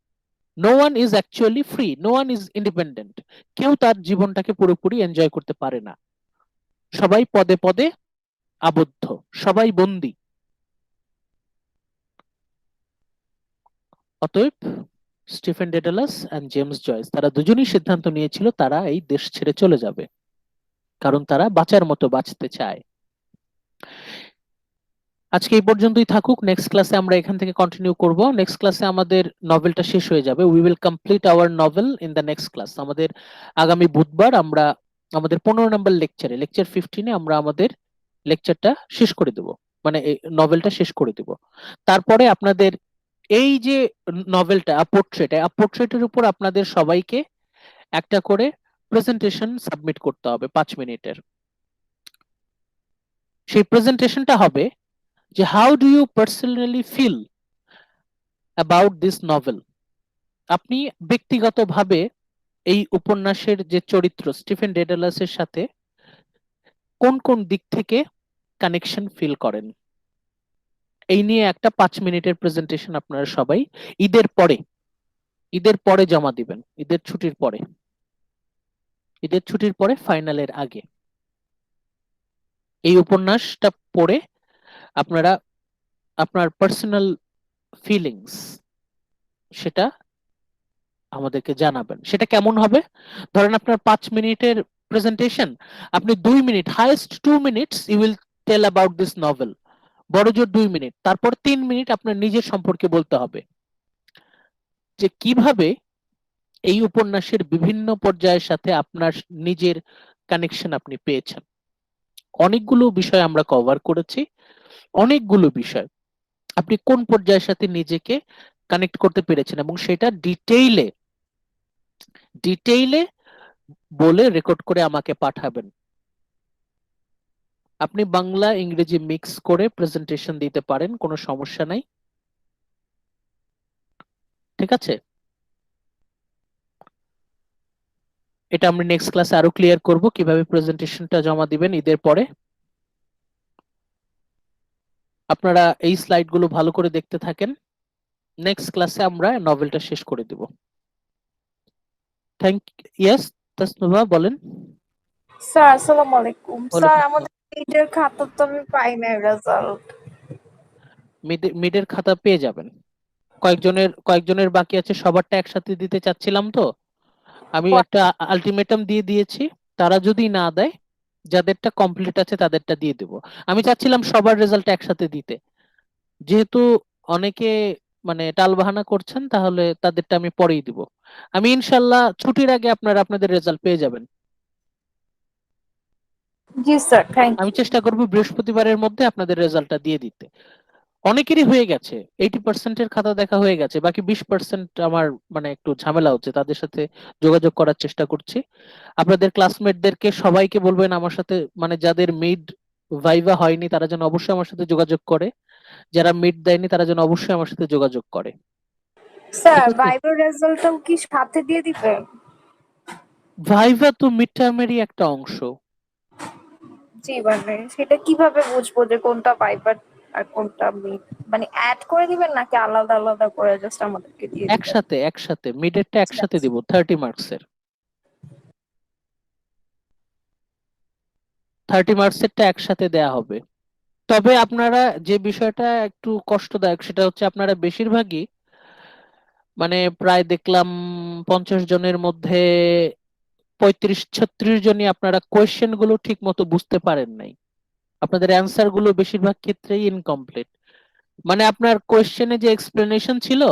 no one is actually free, no one is independent, কেউ তার জীবনটাকে পুরোপুরি এনজয় করতে পারে না, সবাই পদে পদে আবদ্ধ, সবাই বন্দী। অতএব Stephen Daedalus and James Joyce তারা দুজনেই সিদ্ধান্ত নিয়েছিল তারা এই দেশ ছেড়ে চলে যাবে, কারণ তারা বাঁচার মতো বাঁচতে চায়। আজকে এই পর্যন্তই থাকুক, নেক্সট ক্লাসে আমরা এখান থেকে কন্টিনিউ করব। নেক্সট ক্লাসে আমাদের নভেলটা শেষ হয়ে যাবে, we will complete our novel in the next class. আমাদের আগামী বুধবার আমরা আমাদের 15 নম্বর লেকচারে, লেকচার 15-এ আমরা আমাদের লেকচারটা শেষ করে দেব, মানে নভেলটা শেষ করে দেব। তারপরে আপনাদের এই যে নভেলটা পোর্ট্রেটের উপর আপনাদের সবাইকে একটা করে প্রেজেন্টেশন সাবমিট করতে হবে 5 মিনিটের। সেই প্রেজেন্টেশনটা হবে যে how do you personally feel about this novel. আপনি ব্যক্তিগতভাবে এই উপন্যাসের যে চরিত্র স্টিফেন ডেডালাসের সাথে কোন কোন দিক থেকে কানেকশন ফিল করেন, এই নিয়ে একটা 5 মিনিটের প্রেজেন্টেশন আপনারা সবাই ঈদের পরে জমা দিবেন, ঈদের ছুটির পরে ফাইনালের আগে। এই উপন্যাসটা পড়ে আপনারা আপনার পার্সোনাল ফিলিংস সেটা আমাদেরকে জানাবেন। সেটা কেমন হবে? ধরেন আপনার 5 মিনিটের প্রেজেন্টেশন, আপনি 2 minute, highest 2 minutes you will tell about this novel, বড় জোর 2 মিনিট, তারপর 3 মিনিট আপনার নিজের সম্পর্কে বলতে হবে, যে কিভাবে এই উপন্যাসের বিভিন্ন পর্যায়ের সাথে আপনার নিজের কানেকশন আপনি পেয়েছেন। অনেকগুলো বিষয় আমরা কভার করেছি, অনেকগুলো বিষয় আপনি কোন পর্যায়ের সাথে নিজেকে কানেক্ট করতে পেরেছেন এবং সেটা ডিটেইলে বলে রেকর্ড করে আমাকে পাঠাবেন। আপনি বাংলা ইংরেজি মিক্স করে প্রেজেন্টেশন দিতে পারেন, কোনো সমস্যা নাই, ঠিক আছে? এটা আমরা নেক্সট ক্লাসে আরো ক্লিয়ার করব কিভাবে প্রেজেন্টেশনটা জমা দিবেন ঈদের পরে। আপনারা এই স্লাইডগুলো ভালো করে দেখতে থাকেন, নেক্সট ক্লাসে আমরা নভেলটা শেষ করে দেব। থ্যাংক ইয়েস তাসনুভা বলেন। স্যার আসসালামু আলাইকুম। স্যার ওয়ালাইকুম আমাদের মিডের খাতা তো আমি পাই নাই রেজাল্ট। মিডের খাতা পেয়ে যাবেন, কয়েকজনের বাকি আছে, সবারটা একসাথে দিতে চাচ্ছিলাম তো আমি একটা আলটিমেটাম দিয়ে দিয়েছি, তারা যদি না দেয়, যাদেরটা কমপ্লিট আছে তাদেরটা দিয়ে দেব। আমি চাচ্ছিলাম সবার রেজাল্ট একসাথে দিতে, যেহেতু অনেকে মানে টালবাহানা করছেন, তাহলে তাদেরটা আমি পরেই দিব। আমি ইনশাল্লাহ ছুটির আগে আপনারা আপনাদের রেজাল্ট পেয়ে যাবেন। জি স্যার, থ্যাংক আমি ইউ। চেষ্টা করব বৃহস্পতিবারের মধ্যে আপনাদের রেজাল্টটা দিয়ে দিতে। অনেকেরই হয়ে গেছে, 80% খাতা দেখা হয়ে গেছে, বাকি 20% আমার মানে একটু ঝামেলা হচ্ছে, তাদের সাথে যোগাযোগ করার চেষ্টা করছি। আপনাদের ক্লাসমেটদেরকে সবাইকে বলবেন আমার সাথে, মানে যাদের মিড ভাইভা হয়নি তারা যেন অবশ্যই আমার সাথে যোগাযোগ করে, যারা মিড দেয়নি তারা যেন অবশ্যই আমার সাথে যোগাযোগ করে, স্যার ঠিক আছে? ভাইবার রেজাল্টটাও কি সাথে দিয়ে দিবেন? ভাইভা তো মিড টার্মেরই একটা অংশ। জি মানে সেটা কিভাবে বুঝবো যে কোনটা ভাইবার আর কোনটা মিড? মানে অ্যাড করে দিবেন নাকি আলাদা আলাদা করে জাস্ট আমাদেরকে দিয়ে দিবেন? একসাথে মিডেরটা একসাথে দিব, 30 মার্কসের, 30 মার্কসেরটা একসাথে দেয়া হবে। তবে আপনারা যে বিষয়টা একটু কষ্টদায়ক সেটা হচ্ছে আপনারা বেশিরভাগই মানে প্রায় দেখলাম 50 জনের মধ্যে 35-36 জনই আপনারা কোয়েশ্চেন গুলো ঠিক মতো বুঝতে পারেন নাই, আপনাদের অ্যান্সার গুলো বেশিরভাগ ক্ষেত্রেই ইনকমপ্লিট। মানে আপনার কোয়েশ্চেনে যে এক্সপ্লেনেশন ছিল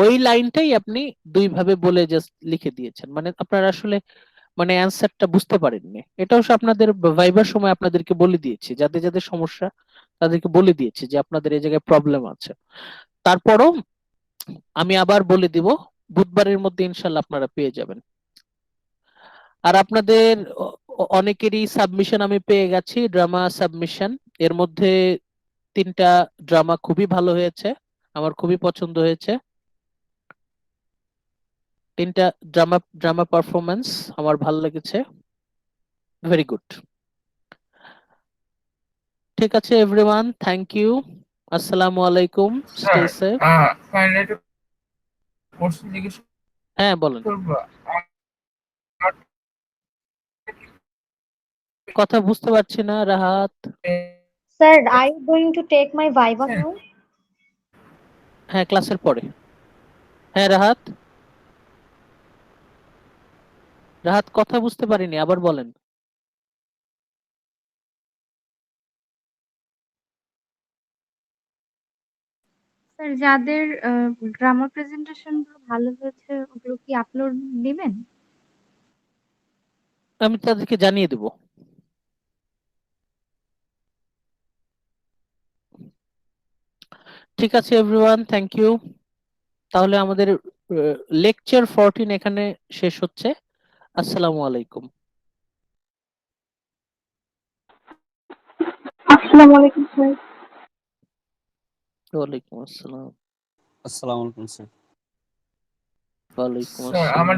ওই লাইনটাই আপনি দুই ভাবে বলে জাস্ট লিখে দিয়েছেন, মানে আপনারা আসলে মানে অ্যান্সারটা বুঝতে পারেননি। এটা অবশ্য আপনাদের ভাইবার সময় আপনাদেরকে বলে দিয়েছি, যাদের যাদের সমস্যা তাদেরকে বলে দিয়েছি যে আপনাদের এই জায়গায় প্রবলেম আছে। তারপরও আমি আবার বলে দিব, বুধবারের মধ্যে ইনশাল্লাহ আপনারা পেয়ে যাবেন। আর আপনাদের অনেকেরই সাবমিশন আমি পেয়ে গেছি, ড্রামা সাবমিশন। এর মধ্যে 3টা ড্রামা খুবই ভালো হয়েছে, আমার খুবই পছন্দ হয়েছে। 3টা ড্রামা পারফরমেন্স আমার ভালো লেগেছে, ভেরি গুড। ঠিক আছে এভরিওয়ান, থ্যাংক ইউ, আসসালামু আলাইকুম, স্টে স্যার সেফ। ফাইনালি একটা কোশ্চেন জিজ্ঞেস হ্যাঁ বলেন, করবো। কথা বুঝতে পারছি না Rahat. Sir, are you going to take my Viva now? হ্যাঁ ক্লাসের পরে। হ্যাঁ রাহাত, রাহাত কথা বুঝতে পারিনি, আবার বলেন। স্যার যাদের ড্রামা প্রেজেন্টেশন ভালো হয়েছে ওগুলো কি আপলোড দিবেন? আমি তাদেরকে জানিয়ে দেব। ঠিক আছে এভরিওয়ান, থ্যাংক ইউ। তাহলে আমাদের লেকচার 14 এখানে শেষ হচ্ছে। আসসালামু আলাইকুম। আসসালামু আলাইকুম স্যার। ওয়ালাইকুম আসসালাম। আসসালামু আলাইকুম স্যার। ওয়ালাইকুম স্যার আসসালাম। আমার